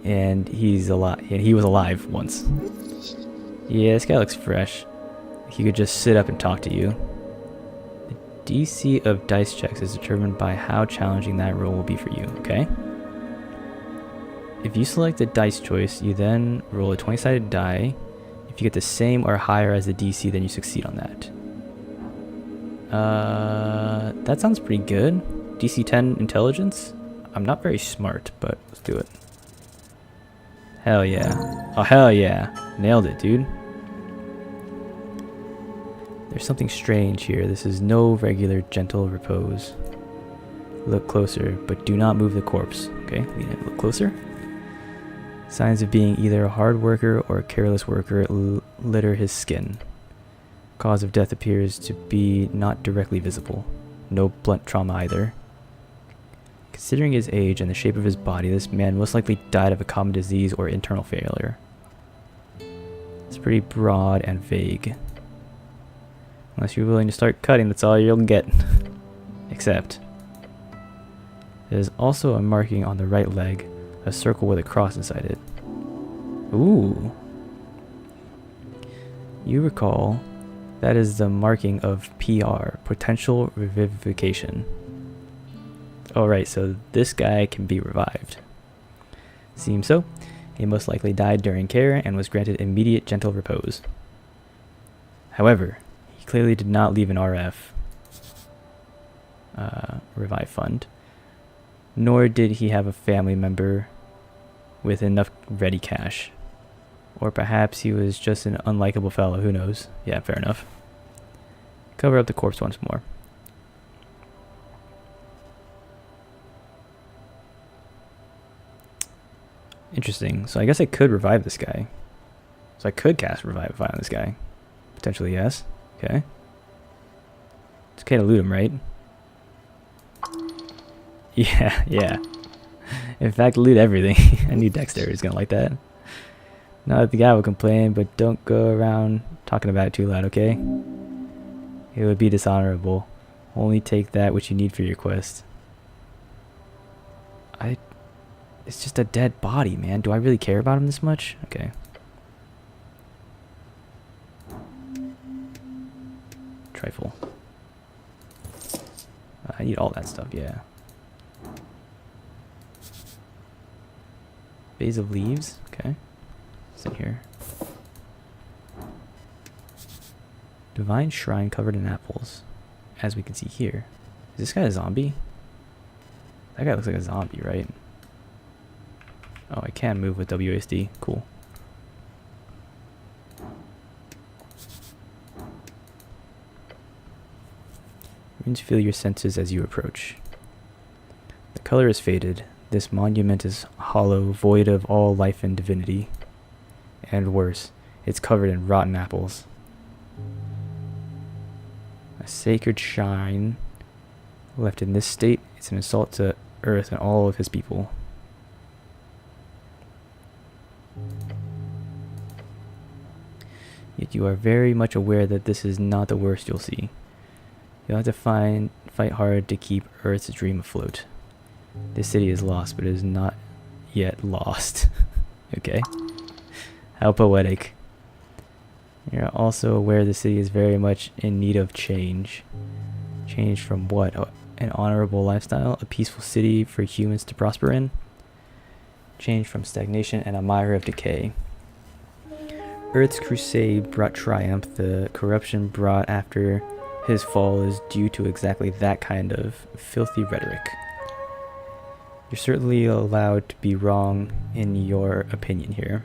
and he's alive. And he was alive once. Yeah, this guy looks fresh. He could just sit up and talk to you. The DC of dice checks is determined by how challenging that roll will be for you. Okay. If you select the dice choice, you then roll a 20-sided die. If you get the same or higher as the DC, then you succeed on that. That sounds pretty good. DC 10 intelligence? I'm not very smart, but let's do it. Hell yeah. Oh, hell yeah. Nailed it, dude. There's something strange here. This is no regular gentle repose. Look closer, but do not move the corpse. Okay, lean in, look closer. Signs of being either a hard worker or a careless worker litter his skin. Cause of death appears to be not directly visible. No blunt trauma either. Considering his age and the shape of his body, this man most likely died of a common disease or internal failure. It's pretty broad and vague. Unless you're willing to start cutting, that's all you'll get. Except, there's also a marking on the right leg, a circle with a cross inside it. Ooh. You recall, that is the marking of PR, potential revivification. Alright, so this guy can be revived. Seems so. He most likely died during care and was granted immediate gentle repose. However, he clearly did not leave an RF revive fund, nor did he have a family member with enough ready cash. Or perhaps he was just an unlikable fellow, who knows? Yeah, fair enough. Cover up the corpse once more. Interesting. So I guess I could revive this guy. So I could cast Revivify on this guy. Potentially, yes. Okay. It's okay to loot him, right? Yeah, yeah. In fact, loot everything. I knew Dexter was gonna like that. Not that the guy will complain, but don't go around talking about it too loud, okay? It would be dishonorable. Only take that which you need for your quest. It's just a dead body, man. Do I really care about him this much? Okay. Trifle. I need all that stuff, yeah. Vase of leaves, okay. What's in here? Divine shrine covered in apples. As we can see here. Is this guy a zombie? That guy looks like a zombie, right? Oh, I can move with WASD. Cool. Runes feel your senses as you approach. The color is faded. This monument is hollow, void of all life and divinity. And worse, it's covered in rotten apples. A sacred shrine left in this state, it's an assault to Earth and all of his people. Yet you are very much aware that this is not the worst you'll see. You'll have to fight hard to keep Earth's dream afloat. This city is lost, but it is not yet lost. Okay. How poetic. You're also aware the city is very much in need of change. Change from what? An honorable lifestyle? A peaceful city for humans to prosper in? Change from stagnation and a mire of decay. Earth's crusade brought triumph. The corruption brought after his fall is due to exactly that kind of filthy rhetoric. You're certainly allowed to be wrong in your opinion here.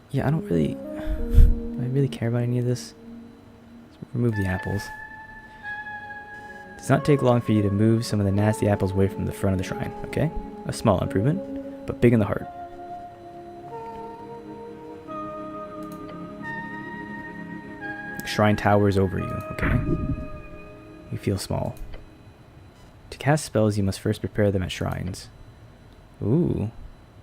Yeah, do I really care about any of this? Let's remove the apples. It does not take long for you to move some of the nasty apples away from the front of the shrine, okay? A small improvement, but big in the heart. Shrine towers over you, okay? You feel small. To cast spells, you must first prepare them at shrines. Ooh.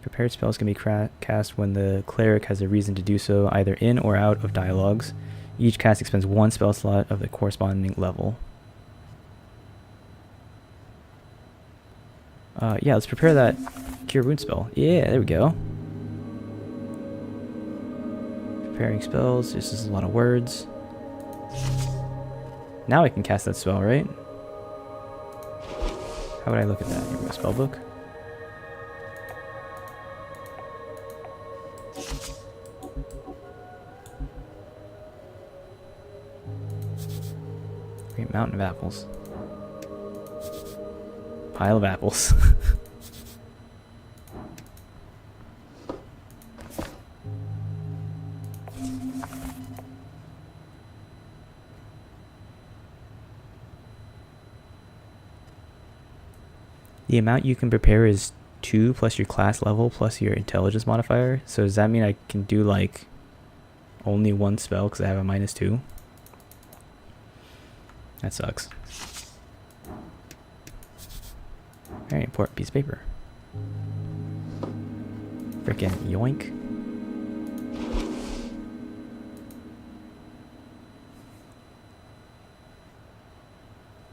Prepared spells can be cast when the cleric has a reason to do so, either in or out of dialogues. Each cast expends 1 spell slot of the corresponding level. Yeah, let's prepare that Cure Wound spell. Yeah, there we go. Preparing spells. This is a lot of words. Now I can cast that spell, right? How would I look at that? Here we go, spell book. Great mountain of apples. Pile of apples. The amount you can prepare is 2 plus your class level plus your intelligence modifier. So does that mean I can do like only 1 spell because I have a -2? That sucks. Very important piece of paper. Frickin' yoink.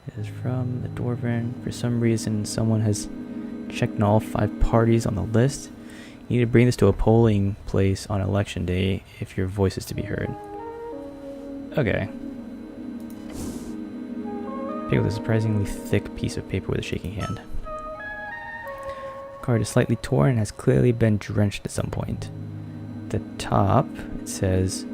It is from the Dwarven. For some reason, someone has checked in all 5 parties on the list. You need to bring this to a polling place on election day if your voice is to be heard. Okay. Pick up a surprisingly thick piece of paper with a shaking hand. The card is slightly torn and has clearly been drenched at some point. At the top, it says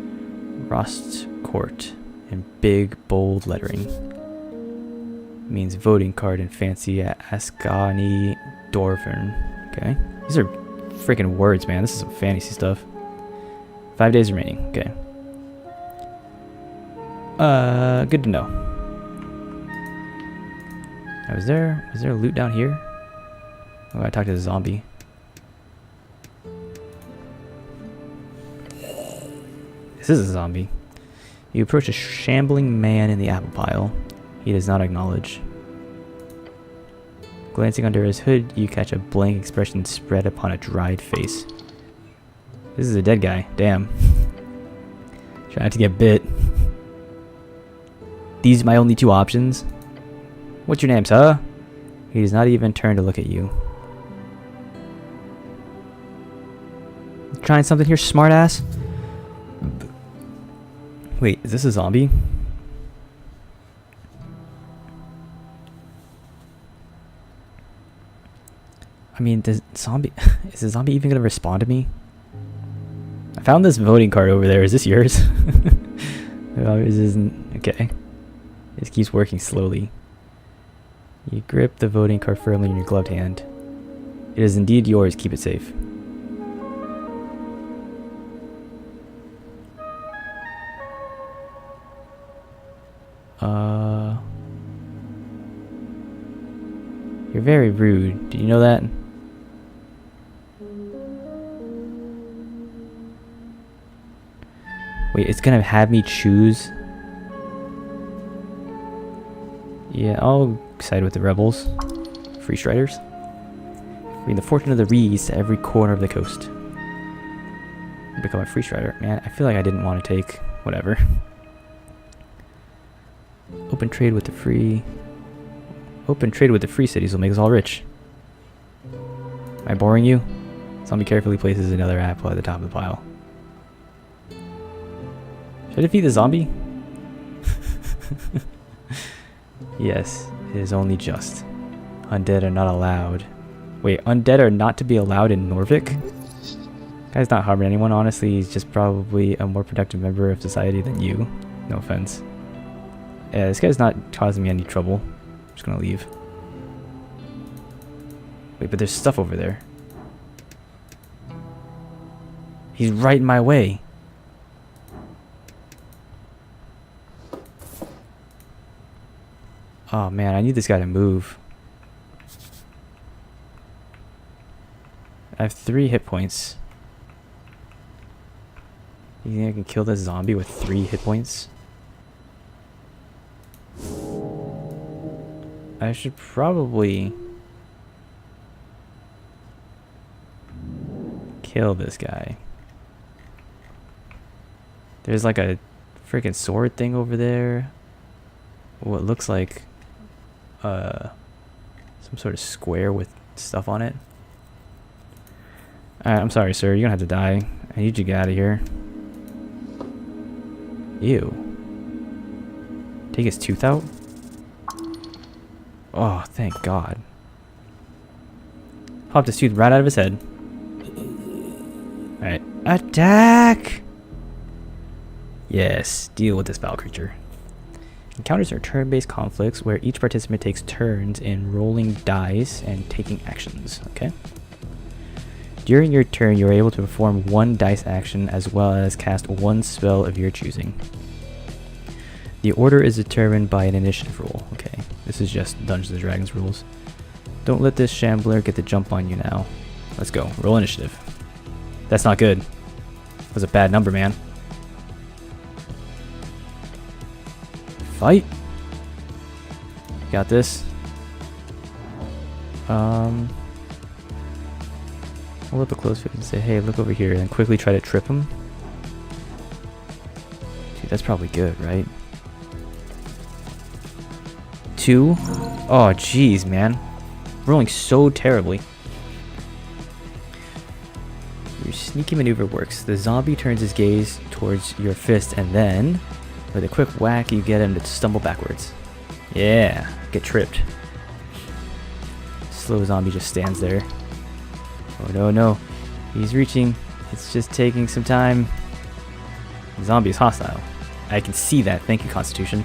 Rost Court in big, bold lettering. It means voting card in fancy Ascani Dwarven. Okay. These are freaking words, man. This is some fantasy stuff. 5 days remaining. Okay. Good to know. Was there loot down here? Oh, I talked to the zombie. This is a zombie. You approach a shambling man in the apple pile. He does not acknowledge. Glancing under his hood, you catch a blank expression spread upon a dried face. This is a dead guy. Damn. Try not to get bit. These are my only 2 options. What's your name, sir? He does not even turn to look at you. Trying something here, smartass? Wait, is this a zombie? I mean, is the zombie even gonna respond to me? I found this voting card over there. Is this yours? This isn't. Okay. This keeps working slowly. You grip the voting card firmly in your gloved hand. It is indeed yours. Keep it safe. You're very rude. Did you know that? Wait, it's gonna have me choose? Yeah, I'll side with the rebels. Free Striders. Bring the fortune of the Reeds to every corner of the coast. Become a Free Strider. Man, I feel like I didn't want to take whatever. Open trade with the free. Open trade with the free cities will make us all rich. Am I boring you? Zombie carefully places another apple at the top of the pile. Should I defeat the zombie? Yes, it is only just. Undead are not allowed. Wait, undead are not to be allowed in Norvik? Guy's not harming anyone. Honestly, he's just probably a more productive member of society than you. No offense. Yeah, this guy's not causing me any trouble. I'm just gonna leave. Wait, but there's stuff over there. He's right in my way. Oh man, I need this guy to move. I have 3 hit points. You think I can kill this zombie with 3 hit points? I should probably kill this guy. There's like a freaking sword thing over there. What looks like some sort of square with stuff on it. Alright, I'm sorry, sir. You're gonna have to die. I need you to get out of here. Ew. Take his tooth out? Oh, thank God. Popped his tooth right out of his head. Alright. Attack! Yes, deal with this foul creature. Encounters are turn-based conflicts where each participant takes turns in rolling dice and taking actions. Okay. During your turn, you are able to perform 1 dice action as well as cast 1 spell of your choosing. The order is determined by an initiative roll. Okay, this is just Dungeons & Dragons rules. Don't let this shambler get the jump on you now. Let's go. Roll initiative. That's not good. That was a bad number, man. Fight. Got this. Hold up a close fit and say, hey, look over here, and then quickly try to trip him. Dude, that's probably good, right? 2? Oh, jeez, man. Rolling so terribly. Your sneaky maneuver works. The zombie turns his gaze towards your fist, and then, with a quick whack, you get him to stumble backwards. Yeah, get tripped. Slow zombie just stands there. Oh no, no. He's reaching. It's just taking some time. The zombie is hostile. I can see that. Thank you, Constitution.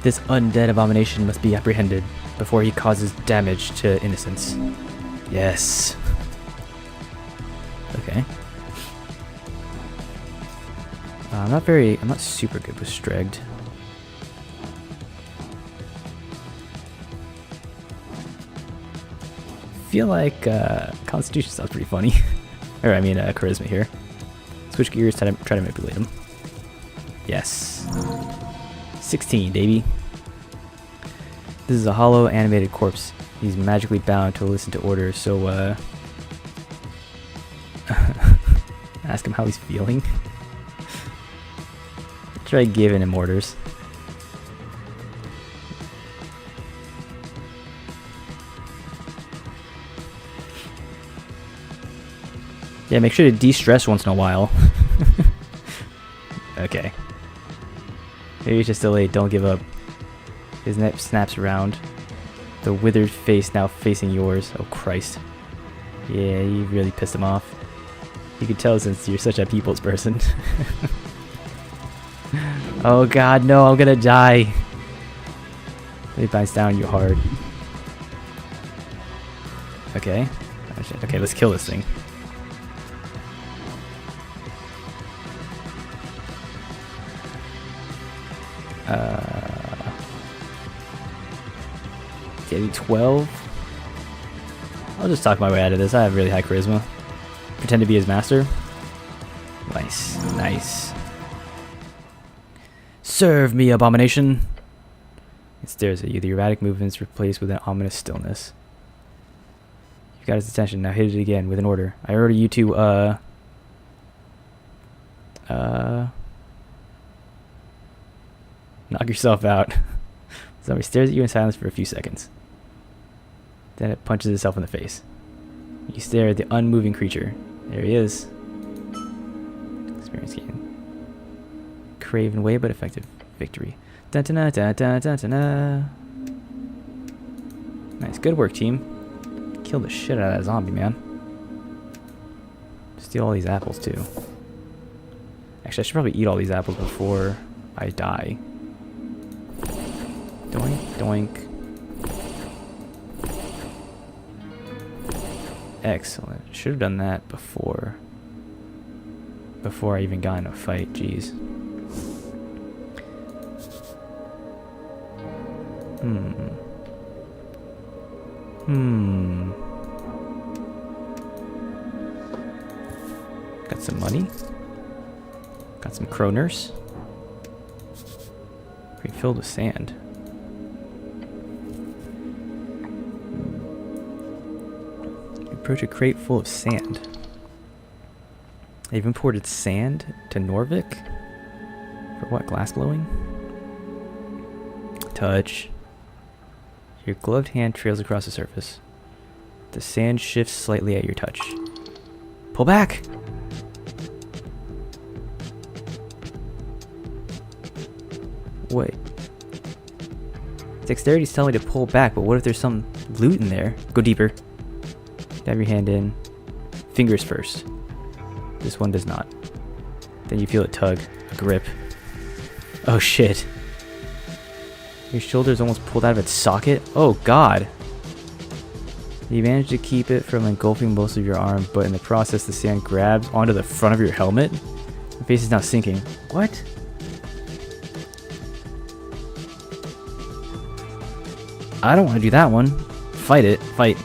This undead abomination must be apprehended before he causes damage to innocents. Yes. Okay. I'm not super good with Stregged. Feel like Constitution sounds pretty funny. Or I mean Charisma here. Switch gears, try to manipulate him. Yes. 16, baby. This is a hollow animated corpse. He's magically bound to listen to orders, so ask him how he's feeling. Try giving him orders. Yeah, make sure to de-stress once in a while. Okay. Maybe just delayed, don't give up. His neck snaps around. The withered face now facing yours. Oh Christ. Yeah, you really pissed him off. You could tell since you're such a people's person. Oh God, no, I'm gonna die. He bites down you hard. Okay. Okay, let's kill this thing. Getting 12. I'll just talk my way out of this. I have really high charisma. Pretend to be his master. Nice, nice. Serve me, abomination. It stares at you. The erratic movements replaced with an ominous stillness. You got his attention. Now hit it again with an order. I order you to knock yourself out. Zombie stares at you in silence for a few seconds. Then it punches itself in the face. You stare at the unmoving creature. There he is. Experience gain. Craven way, but effective victory. Dun -dun -dun -dun -dun -dun -dun -dun. Nice, good work, team. Killed the shit out of that zombie, man. Steal all these apples too. Actually, I should probably eat all these apples before I die. Doink, doink. Excellent. Should have done that before I even got in a fight. Jeez. Got some money. Got some kroners. Pretty filled with sand. Approach a crate full of sand. They've imported sand to Norvik? For what, glass blowing? Touch. Your gloved hand trails across the surface. The sand shifts slightly at your touch. Pull back! Wait. Dexterity's telling me to pull back, but what if there's some loot in there? Go deeper. Dab your hand in. Fingers first. This one does not. Then you feel a tug, a grip. Oh shit. Your shoulder is almost pulled out of its socket. Oh god. You manage to keep it from engulfing most of your arm, but in the process the sand grabs onto the front of your helmet. Your face is now sinking. What? I don't want to do that one. Fight it. Fight.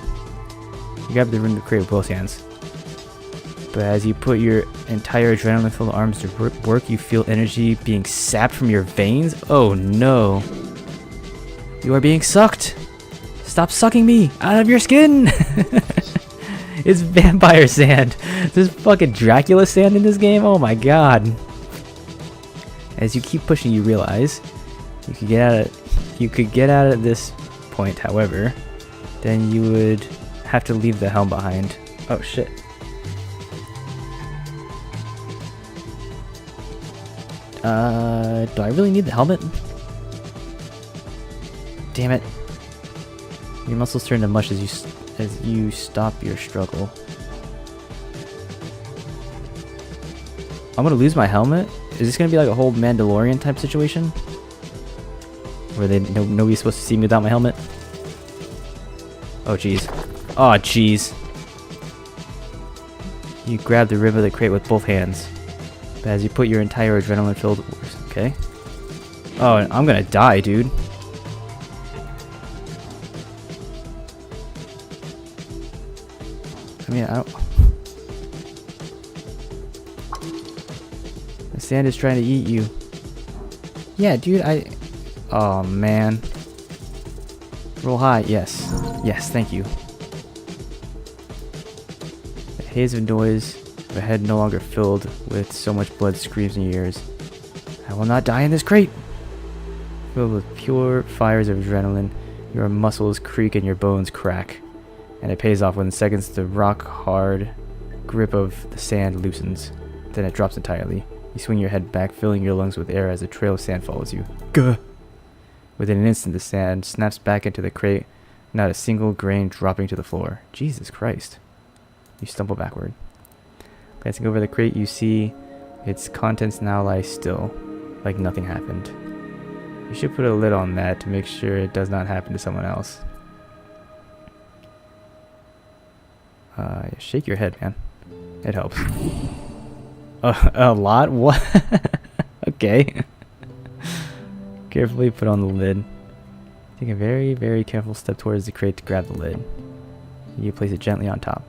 You grab the rim of the crate with both hands. But as you put your entire adrenaline-filled arms to work, you feel energy being sapped from your veins. Oh no. You are being sucked. Stop sucking me out of your skin. It's vampire sand. There's fucking Dracula sand in this game. Oh my god. As you keep pushing, you realize you could get out of this point. However, then you would have to leave the helm behind. Oh shit. Do I really need the helmet? Damn it. Your muscles turn to mush as you stop your struggle. I'm gonna lose my helmet? Is this gonna be like a whole Mandalorian type situation? Where nobody's supposed to see me without my helmet? Oh jeez. Oh jeez. You grab the rim of the crate with both hands. But as you put your entire adrenaline filled... Okay. Oh, I'm gonna die, dude. I mean, I don't... The sand is trying to eat you. Yeah, dude, Oh, man. Roll high, yes. Yes, thank you. The haze of noise of a head no longer filled with so much blood screams in your ears. I will not die in this crate! Filled with pure fires of adrenaline, your muscles creak and your bones crack. And it pays off within seconds. The rock-hard grip of the sand loosens. Then it drops entirely. You swing your head back, filling your lungs with air as a trail of sand follows you. Gah! Within an instant, the sand snaps back into the crate, not a single grain dropping to the floor. Jesus Christ. You stumble backward. Glancing over the crate, you see its contents now lie still, like nothing happened. You should put a lid on that to make sure it does not happen to someone else. Shake your head, man. It helps. A lot? What? Okay. Carefully put on the lid. Take a very, very careful step towards the crate to grab the lid. You place it gently on top.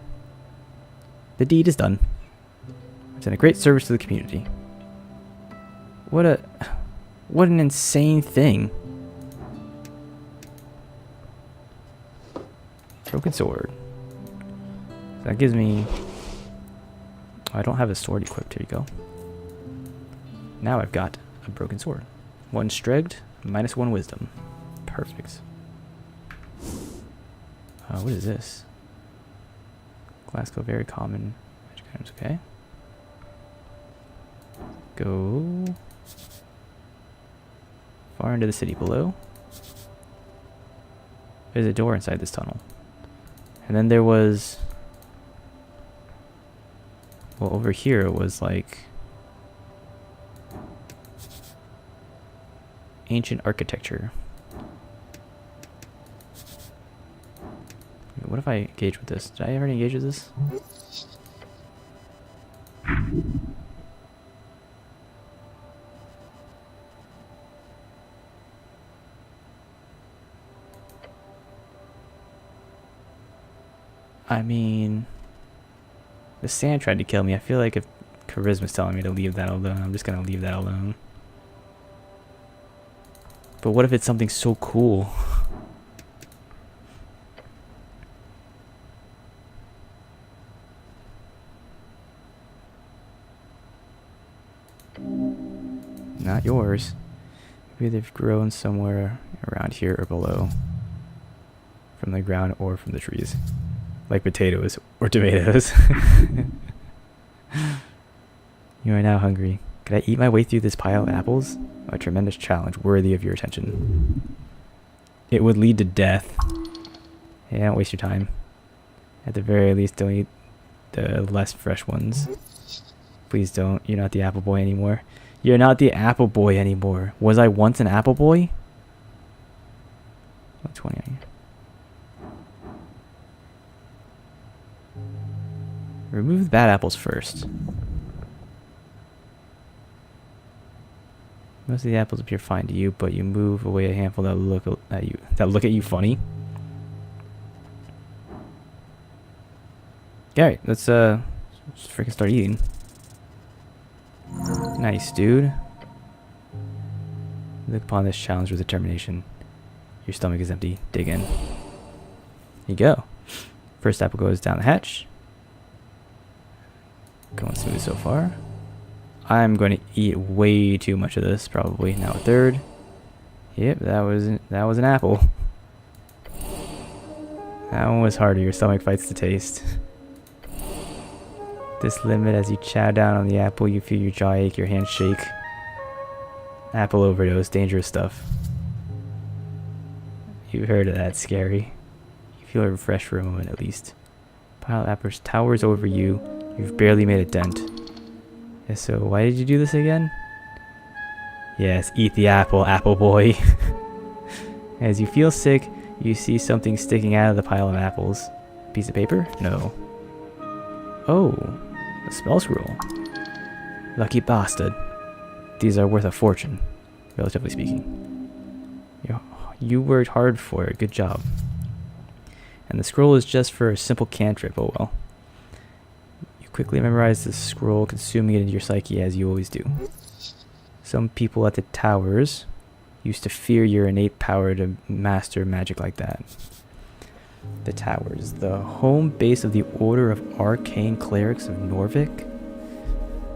The deed is done. It's been a great service to the community. What an insane thing. Broken sword. That gives me... I don't have a sword equipped. Here you go. Now I've got a broken sword. 1 stregged, -1 wisdom. Perfect. What is this? Glasgow, very common. Magic items, okay. Go far into the city below. There's a door inside this tunnel. And then there was... Well, over here it was like... ancient architecture. What if I engage with this? Did I already engage with this? I mean, the sand tried to kill me. I feel like if Charisma's telling me to leave that alone, I'm just gonna leave that alone. But what if it's something so cool? Not yours. Maybe they've grown somewhere around here or below. From the ground or from the trees. Like potatoes or tomatoes. You are now hungry. Could I eat my way through this pile of apples? A tremendous challenge worthy of your attention. It would lead to death. Hey, don't waste your time. At the very least, don't eat the less fresh ones. Please don't. You're not the apple boy anymore. You're not the apple boy anymore. Was I once an apple boy? 20. Remove the bad apples first. Most of the apples appear fine to you, but you move away a handful that look at you funny. Alright, let's freaking start eating. Nice, dude. Look upon this challenge with determination. Your stomach is empty. Dig in. Here you go. First apple goes down the hatch. Going smooth so far. I'm going to eat way too much of this, probably. Now a third. Yep, that was an apple. That one was harder. Your stomach fights the taste. This limit, as you chow down on the apple, you feel your jaw ache, your hands shake. Apple overdose, dangerous stuff. You've heard of that, scary. You feel refreshed for a moment at least. Pile of apples towers over you. You've barely made a dent. Yeah, so why did you do this again? Yes, eat the apple, apple boy. As you feel sick, you see something sticking out of the pile of apples. Piece of paper? No. Oh, a spell scroll. Lucky bastard. These are worth a fortune, relatively speaking. You worked hard for it. Good job. And the scroll is just for a simple cantrip. Oh well. You quickly memorize the scroll, consuming it into your psyche as you always do. Some people at the towers used to fear your innate power to master magic like that. The towers, the home base of the Order of Arcane Clerics of Norvik,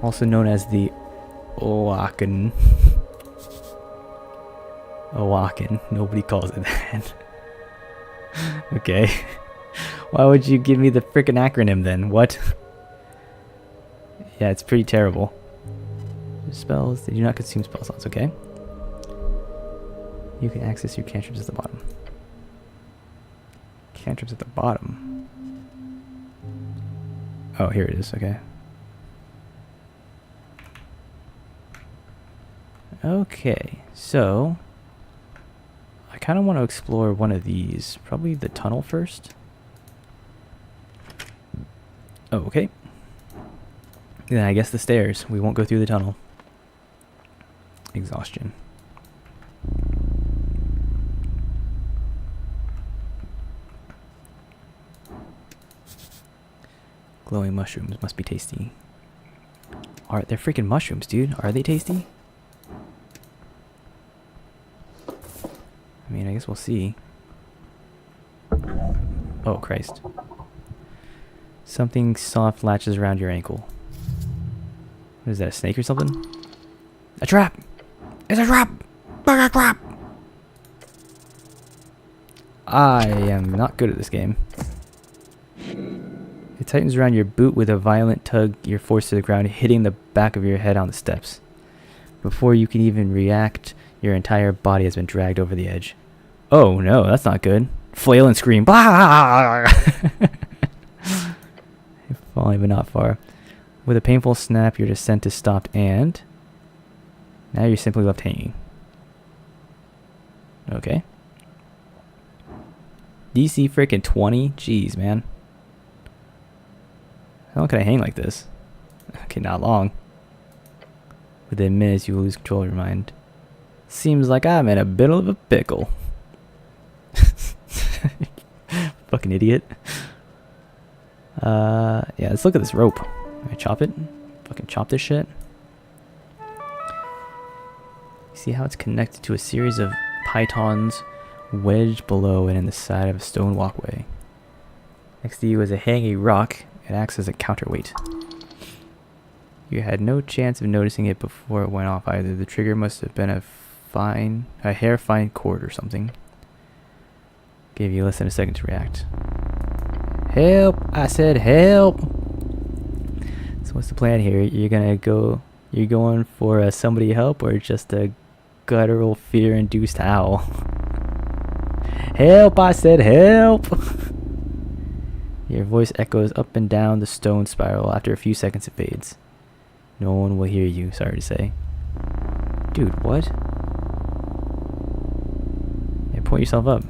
also known as the Oaken. Oaken, nobody calls it that. Okay. Why would you give me the frickin' acronym then? What? Yeah, it's pretty terrible. Spells, they do not consume spell slots, okay? You can access your cantrips at the bottom. Cantrips at the bottom. Oh, here it is, okay. Okay, so I kind of want to explore one of these. Probably the tunnel first. Oh, okay. Then I guess the stairs. We won't go through the tunnel. Exhaustion. Glowing mushrooms must be tasty. They're freaking mushrooms, dude. Are they tasty? I mean, I guess we'll see. Oh, Christ. Something soft latches around your ankle. What is that, a snake or something? A trap! It's a trap! It's a trap! I am not good at this game. It tightens around your boot with a violent tug. You're forced to the ground, hitting the back of your head on the steps. Before you can even react, your entire body has been dragged over the edge. Oh no, that's not good. Flail and scream. Bah! Falling but not far. With a painful snap, your descent is stopped and... now you're simply left hanging. Okay. DC freaking 20? Jeez, man. How long can I hang like this? Okay, not long. Within minutes, you will lose control of your mind. Seems like I'm in a bit of a pickle. Fucking idiot. Yeah, let's look at this rope. Can I chop it? Fucking chop this shit. See how it's connected to a series of pythons wedged below and in the side of a stone walkway. Next to you is a hanging rock. It acts as a counterweight. You had no chance of noticing it before it went off either. The trigger must have been a hair fine cord or something. Gave you less than a second to react. Help! I said help! So what's the plan here? You're going for somebody help or just a guttural fear-induced howl? Help! I said help! Your voice echoes up and down the stone spiral. After a few seconds it fades. No one will hear you, sorry to say. Dude, what? Yeah, point yourself up.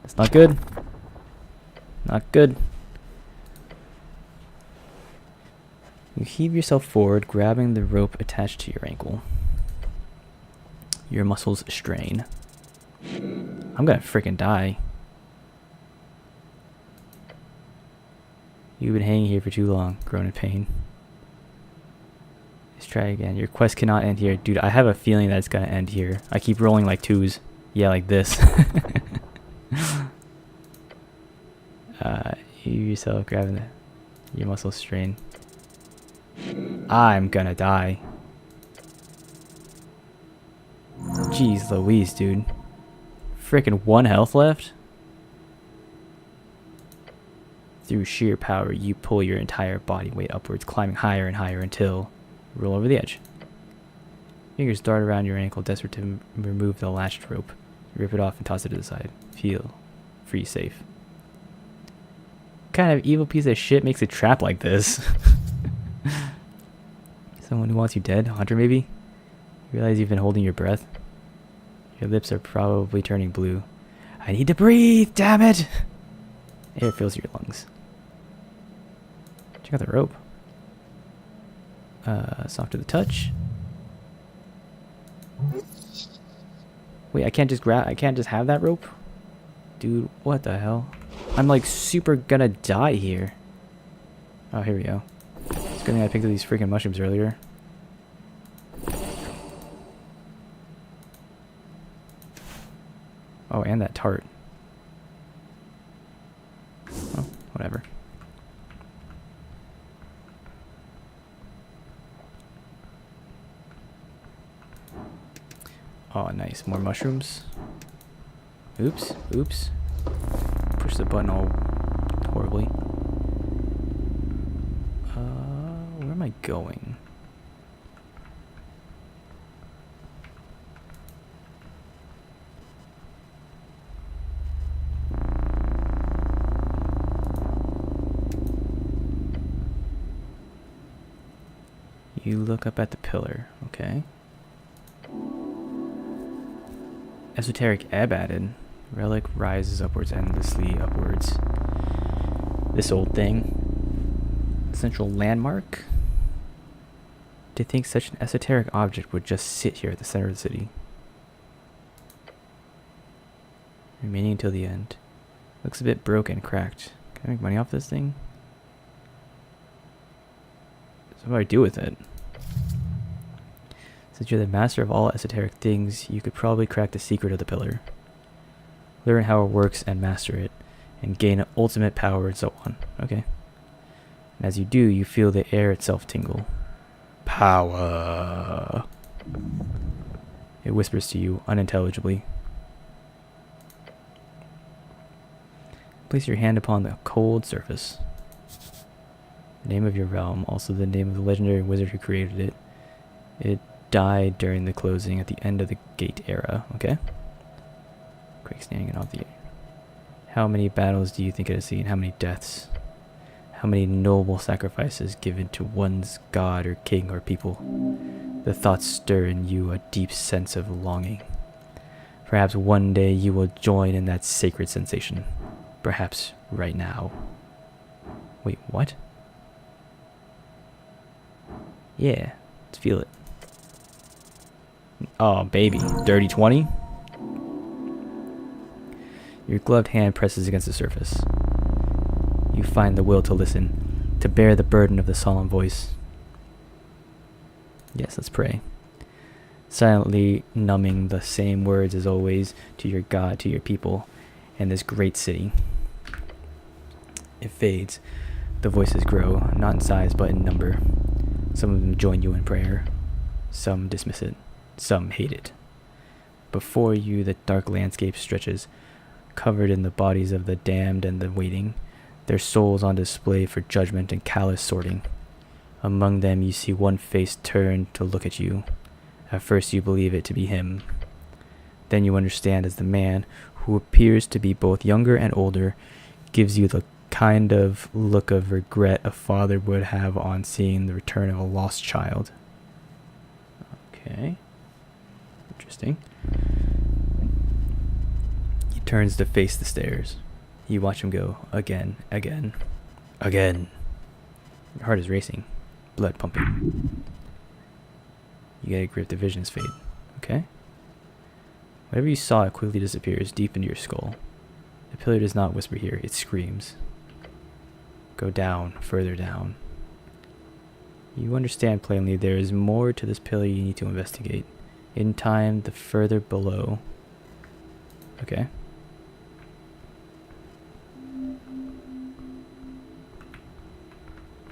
That's not good. Not good. You heave yourself forward, grabbing the rope attached to your ankle. Your muscles strain. I'm gonna freaking die. You've been hanging here for too long, grown in pain. Let's try again. Your quest cannot end here. Dude, I have a feeling that it's gonna end here. I keep rolling like twos. Yeah, like this. You yourself grabbing your muscles strain. I'm gonna die. Jeez Louise, dude. Freaking 1 health left? Through sheer power, you pull your entire body weight upwards, climbing higher and higher until you roll over the edge. Fingers dart around your ankle, desperate to remove the latched rope. You rip it off and toss it to the side. Feel free, safe. What kind of evil piece of shit makes a trap like this? Someone who wants you dead? A hunter, maybe? You realize you've been holding your breath? Your lips are probably turning blue. I need to breathe, damn it! Air fills your lungs. Check out the rope. Soft to the touch. Wait, I can't just have that rope? Dude, what the hell? I'm like super gonna die here. Oh, here we go. It's good thing I picked up these freaking mushrooms earlier. Oh, and that tart. Oh, whatever. Oh, nice. More mushrooms. Oops. Oops. Push the button all horribly. Where am I going? You look up at the pillar, okay. Esoteric Ebb added. Relic rises upwards, endlessly upwards. This old thing. Central landmark? To think such an esoteric object would just sit here at the center of the city. Remaining until the end. Looks a bit broken, cracked. Can I make money off this thing? So what do I do with it? Since you're the master of all esoteric things, you could probably crack the secret of the pillar. Learn how it works and master it, and gain ultimate power and so on. Okay. And as you do, you feel the air itself tingle. Power. It whispers to you unintelligibly. Place your hand upon the cold surface. The name of your realm, also the name of the legendary wizard who created it. It died during the closing at the end of the Gate era, okay? Quake standing in off the air. How many battles do you think it has seen? How many deaths? How many noble sacrifices given to one's god or king or people? The thoughts stir in you a deep sense of longing. Perhaps one day you will join in that sacred sensation. Perhaps right now. Wait, what? Yeah, let's feel it. Oh, baby. Dirty 20? Your gloved hand presses against the surface. You find the will to listen, to bear the burden of the solemn voice. Yes, let's pray. Silently numbing the same words as always to your God, to your people, and this great city. It fades. The voices grow, not in size but in number. Some of them join you in prayer. Some dismiss it. Some hate it. Before you, the dark landscape stretches, covered in the bodies of the damned and the waiting, their souls on display for judgment and callous sorting. Among them you see one face turned to look at you. At first you believe it to be him. Then you understand as the man, who appears to be both younger and older, gives you the kind of look of regret a father would have on seeing the return of a lost child. Okay. Interesting. He turns to face the stairs. You watch him go again, again, again. Your heart is racing, blood pumping. You get a grip, the visions fade. Okay? Whatever you saw, it quickly disappears deep into your skull. The pillar does not whisper here, it screams. Go down, further down. You understand plainly there is more to this pillar you need to investigate. In time, the further below. Okay.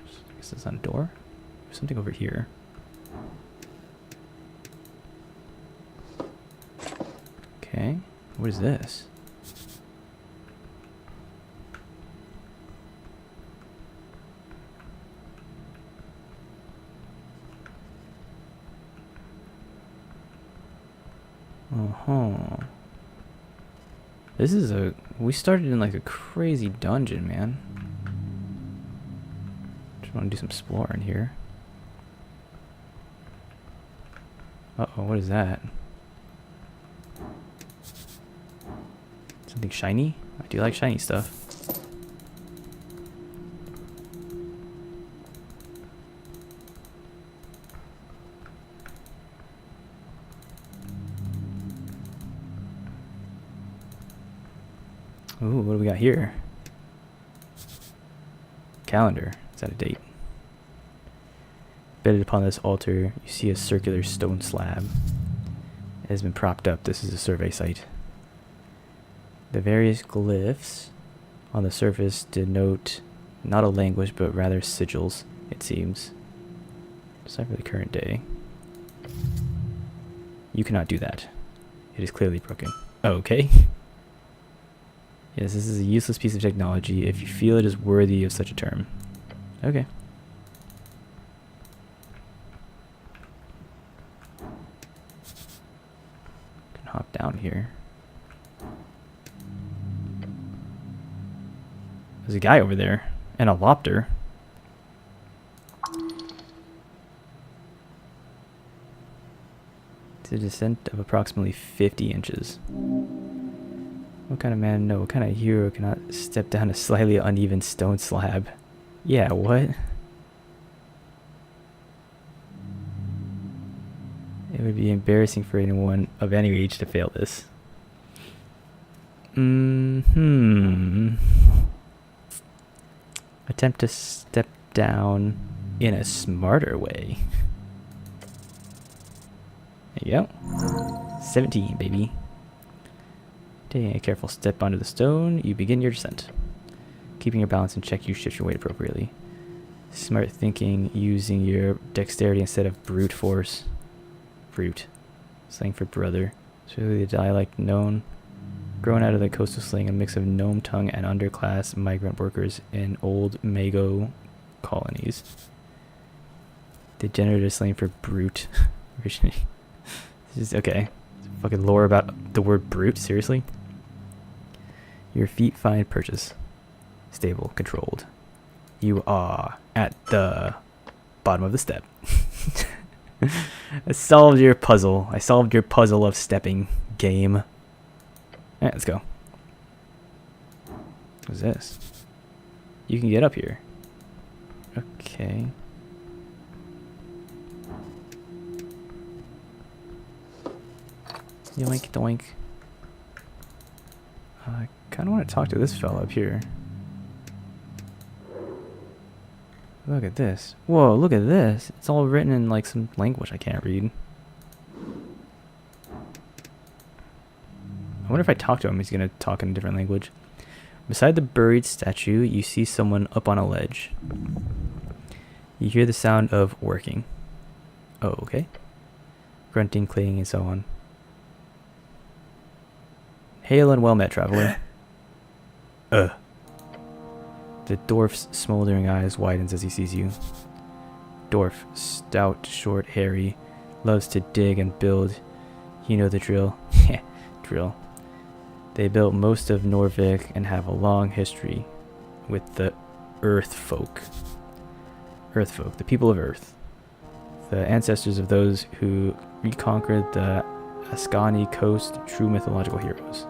I guess it's on a door. There's something over here. Okay. What is this? This is we started in like a crazy dungeon, man. Just want to do some exploring here. Uh-oh, what is that? Something shiny? I do like shiny stuff. Ooh, what do we got here? Calendar. Is that a date? Bedded upon this altar, you see a circular stone slab. It has been propped up. This is a survey site. The various glyphs on the surface denote not a language, but rather sigils, it seems. Decipher the current day. You cannot do that. It is clearly broken. Okay. Yes, this is a useless piece of technology if you feel it is worthy of such a term. Okay. Can hop down here. There's a guy over there. And a lopter. It's a descent of approximately 50 inches. What kind of man, no, what kind of hero cannot step down a slightly uneven stone slab? Yeah, what? It would be embarrassing for anyone of any age to fail this. Attempt to step down in a smarter way. There you go. 17, baby. Taking a careful step onto the stone, you begin your descent. Keeping your balance in check, you shift your weight appropriately. Smart thinking, using your dexterity instead of brute force. Brute. Slang for brother. It's really the dialect known. Grown out of the coastal slang, a mix of gnome tongue and underclass migrant workers in old Mago colonies. Degenerative slang for brute. Okay. Fucking lore about the word brute, seriously? Your feet find purchase. Stable, controlled. You are at the bottom of the step. I solved your puzzle. I solved your puzzle of stepping, game. Alright, let's go. What's this? You can get up here. Okay. Yoink doink. I kind of want to talk to this fella up here. Look at this. Whoa, look at this. It's all written in like some language I can't read. I wonder if I talk to him, he's going to talk in a different language. Beside the buried statue, you see someone up on a ledge. You hear the sound of working. Oh, okay. Grunting, cleaning, and so on. Hail and well met, traveler. The dwarf's smoldering eyes widens as he sees you. Dwarf, stout, short, hairy, loves to dig and build. You know the drill. Drill. They built most of Norvik and have a long history with the Earth folk. Earth folk, the people of Earth. The ancestors of those who reconquered the Ascani coast, true mythological heroes.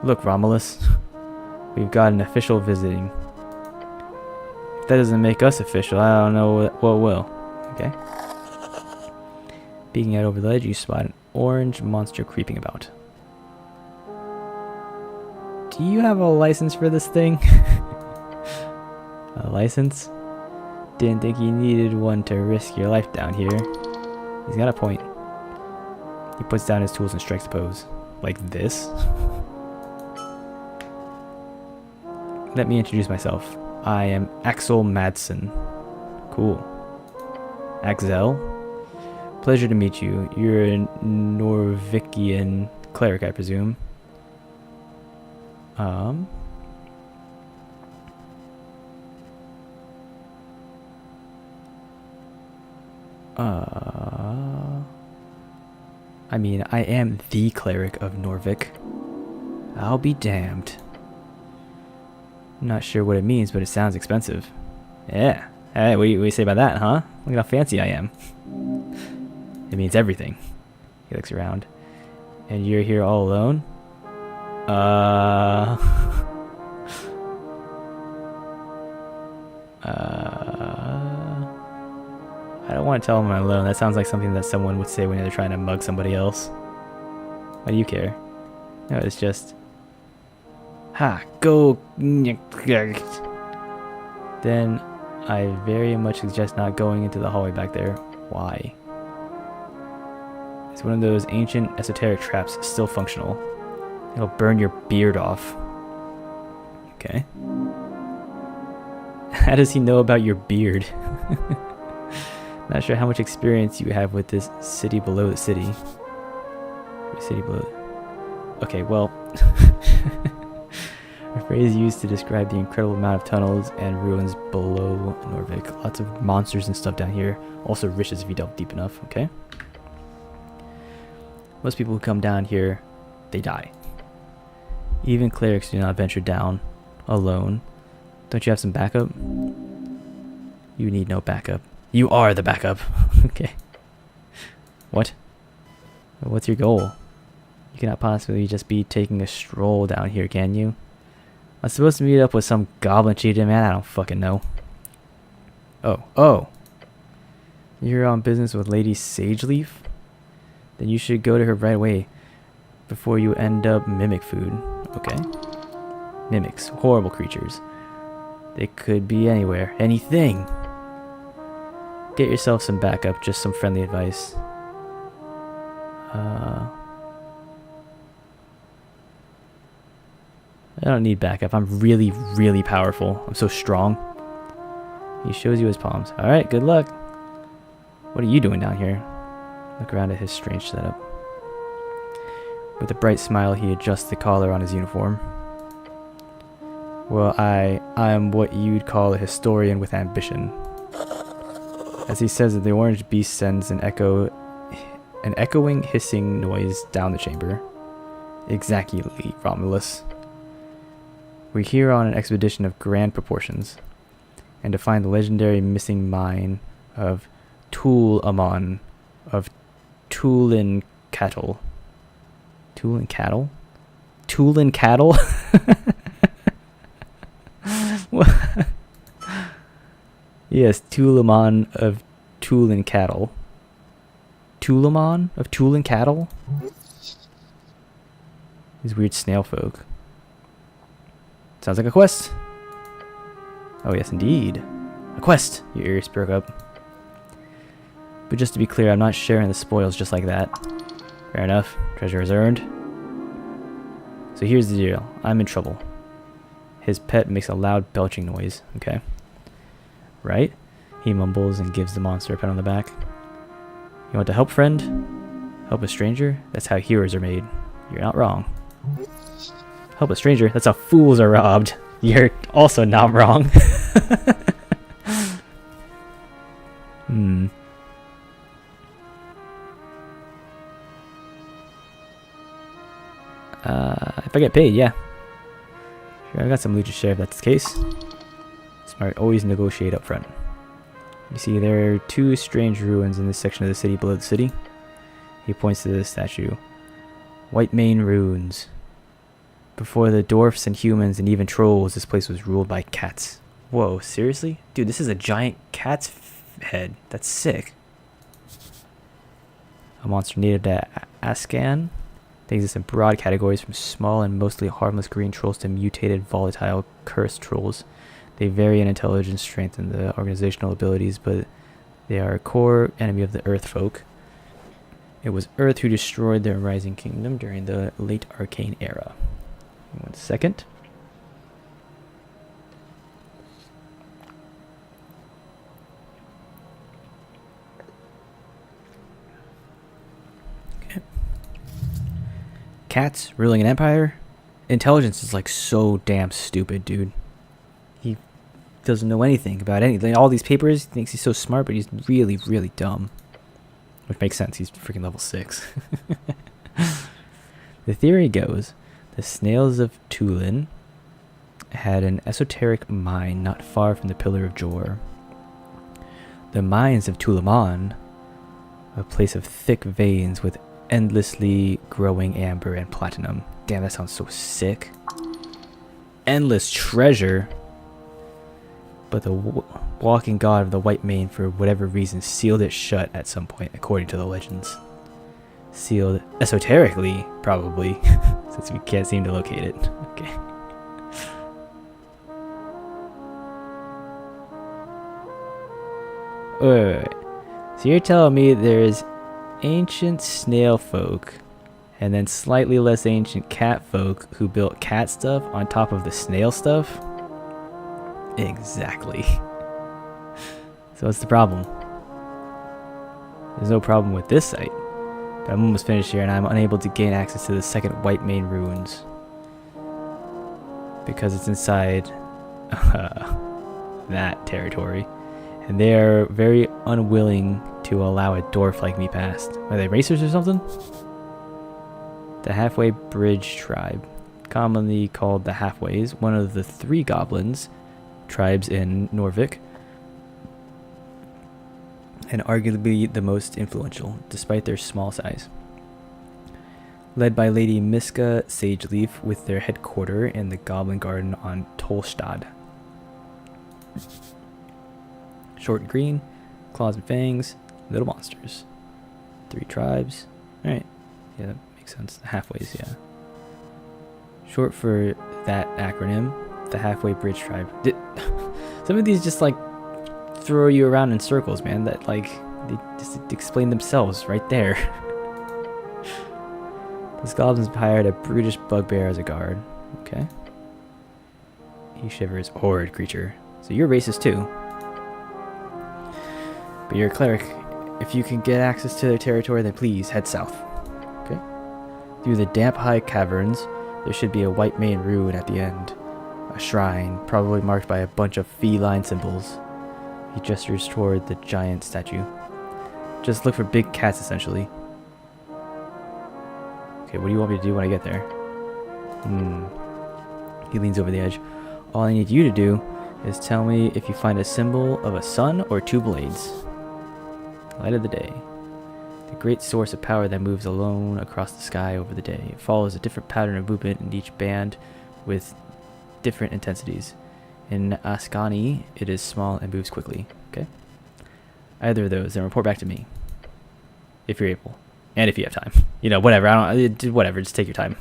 Look, Romulus, we've got an official visiting. If that doesn't make us official, I don't know what will. Okay. Peeking out over the ledge, you spot an orange monster creeping about. Do you have a license for this thing? A license? Didn't think you needed one to risk your life down here. He's got a point. He puts down his tools and strikes a pose. Like this? Let me introduce myself. I am Axel Madsen. Cool. Axel? Pleasure to meet you. You're a Norvikian cleric, I presume. I mean, I am the cleric of Norvik. I'll be damned. I'm not sure what it means, but it sounds expensive. Yeah. Hey, what do you say about that, huh? Look at how fancy I am. It means everything. He looks around. And you're here all alone? I don't want to tell him I'm alone. That sounds like something that someone would say when they're trying to mug somebody else. Why do you care? No, it's just... Ha! Go! Then I very much suggest not going into the hallway back there. Why? It's one of those ancient esoteric traps, still functional. It'll burn your beard off. Okay. How does he know about your beard? Not sure how much experience you have with this city below the city. City below. Okay, well. A phrase used to describe the incredible amount of tunnels and ruins below Norvik. Lots of monsters and stuff down here. Also riches if you delve deep enough, okay? Most people who come down here, they die. Even clerics do not venture down alone. Don't you have some backup? You need no backup. You are the backup. Okay. What? What's your goal? You cannot possibly just be taking a stroll down here, can you? I'm supposed to meet up with some goblin chieftain, man. I don't fucking know. Oh. You're on business with Lady Sageleaf? Then you should go to her right away before you end up mimic food. Okay. Mimics. Horrible creatures. They could be anywhere. Anything. Get yourself some backup. Just some friendly advice. I don't need backup. I'm really, really powerful. I'm so strong. He shows you his palms. Alright, good luck. What are you doing down here? Look around at his strange setup. With a bright smile, he adjusts the collar on his uniform. Well, I'm what you'd call a historian with ambition. As he says it, the orange beast sends an echoing hissing noise down the chamber. Exactly, Romulus. We're here on an expedition of grand proportions, and to find the legendary missing mine of Tul-Amon of Tulin Cattle. Tulin Cattle? Tulin Cattle? Yes, Tul-Amon of Tulin Cattle. Tul-Amon of Tulin Cattle? These weird snail folk. Sounds like a quest. Oh yes, indeed. A quest! Your ears perk up. But just to be clear, I'm not sharing the spoils just like that. Fair enough. Treasure is earned. So here's the deal. I'm in trouble. His pet makes a loud belching noise. Okay. Right? He mumbles and gives the monster a pat on the back. You want to help, friend? Help a stranger? That's how heroes are made. You're not wrong. Help a stranger? That's how fools are robbed. You're also not wrong. If I get paid, yeah. Sure, I got some loot to share if that's the case. Smart, always negotiate up front. You see, there are two strange ruins in this section of the city below the city. He points to the statue. White Mane Ruins. Before the dwarfs and humans and even trolls, this place was ruled by cats. Whoa, seriously? Dude, this is a giant cat's head. That's sick. A monster native to Ascan. They exist in broad categories from small and mostly harmless green trolls to mutated, volatile, cursed trolls. They vary in intelligence, strength, and the organizational abilities, but they are a core enemy of the Earth folk. It was Earth who destroyed their rising kingdom during the late Arcane era. 1 second. Okay. Cats ruling an empire? Intelligence is like so damn stupid, dude. He doesn't know anything about anything. All these papers, he thinks he's so smart, but he's really, really dumb. Which makes sense, he's freaking level 6. The theory goes, the snails of Tulin had an esoteric mine not far from the Pillar of Jor. The mines of Tul-Amon, a place of thick veins with endlessly growing amber and platinum. Damn, that sounds so sick. Endless treasure. But the walking god of the White Mane, for whatever reason, sealed it shut at some point, according to the legends. Sealed esoterically, probably, since we can't seem to locate it. Okay. Wait. So you're telling me there's ancient snail folk, and then slightly less ancient cat folk who built cat stuff on top of the snail stuff? Exactly. So what's the problem? There's no problem with this site. But I'm almost finished here and I'm unable to gain access to the second White Mane ruins. Because it's inside that territory. And they are very unwilling to allow a dwarf like me past. Are they racers or something? The Halfway Bridge tribe. Commonly called the Halfways, one of the 3 goblins tribes in Norvik, and arguably the most influential, despite their small size. Led by Lady Miska Sageleaf, with their headquarter in the Goblin Garden on Tolstad. Short and green, claws and fangs, little monsters. 3 tribes. Alright, yeah, that makes sense. The Halfways, yeah. Short for that acronym, the Halfway Bridge tribe. Some of these just like throw you around in circles, man. That like they just explain themselves right there. This goblin's hired a brutish bugbear as a guard. Okay. He shivers. Horrid creature. So you're racist too. But you're a cleric. If you can get access to their territory, then please head south. Okay. Through the damp high caverns, there should be a white main ruin at the end. A shrine, probably marked by a bunch of feline symbols. He gestures toward the giant statue. Just look for big cats, essentially. Okay, what do you want me to do when I get there? He leans over the edge. All I need you to do is tell me if you find a symbol of a sun or two blades. Light of the day. The great source of power that moves alone across the sky over the day. It follows a different pattern of movement in each band with different intensities. In Ascani, it is small and moves quickly. Okay? Either of those, then report back to me. If you're able. And if you have time. You know, whatever. Whatever, just take your time.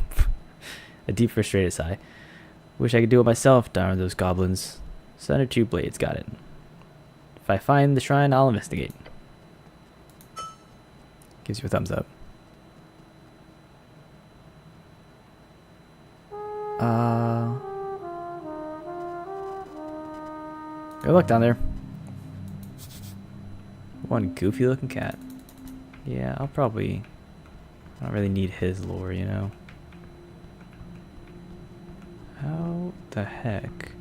A deep, frustrated sigh. Wish I could do it myself, darn those goblins. Sun or two blades, got it. If I find the shrine, I'll investigate. Gives you a thumbs up. Good luck down there. One goofy looking cat. Yeah, I don't really need his lore, you know. How the heck?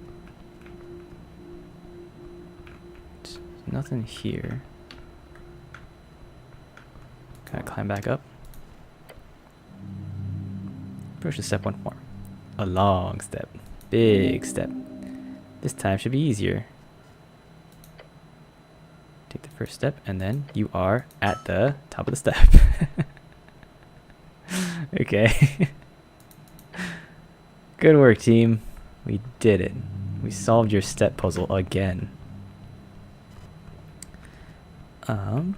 There's nothing here. Can I climb back up? Push the step one more. A long step. Big step. This time should be easier. Take the first step and then you are at the top of the step. Okay. Good work, team. We did it. We solved your step puzzle again. Alright,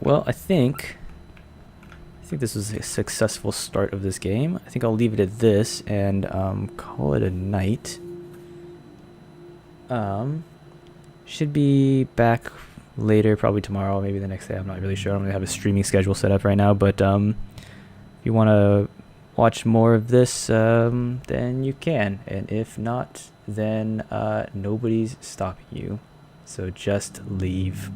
well, I think this was a successful start of this game. I think I'll leave it at this and call it a night. Should be back later, probably tomorrow, maybe the next day. I'm not really sure. I don't really have a streaming schedule set up right now, but if you want to watch more of this, then you can. And if not, then nobody's stopping you. So just leave.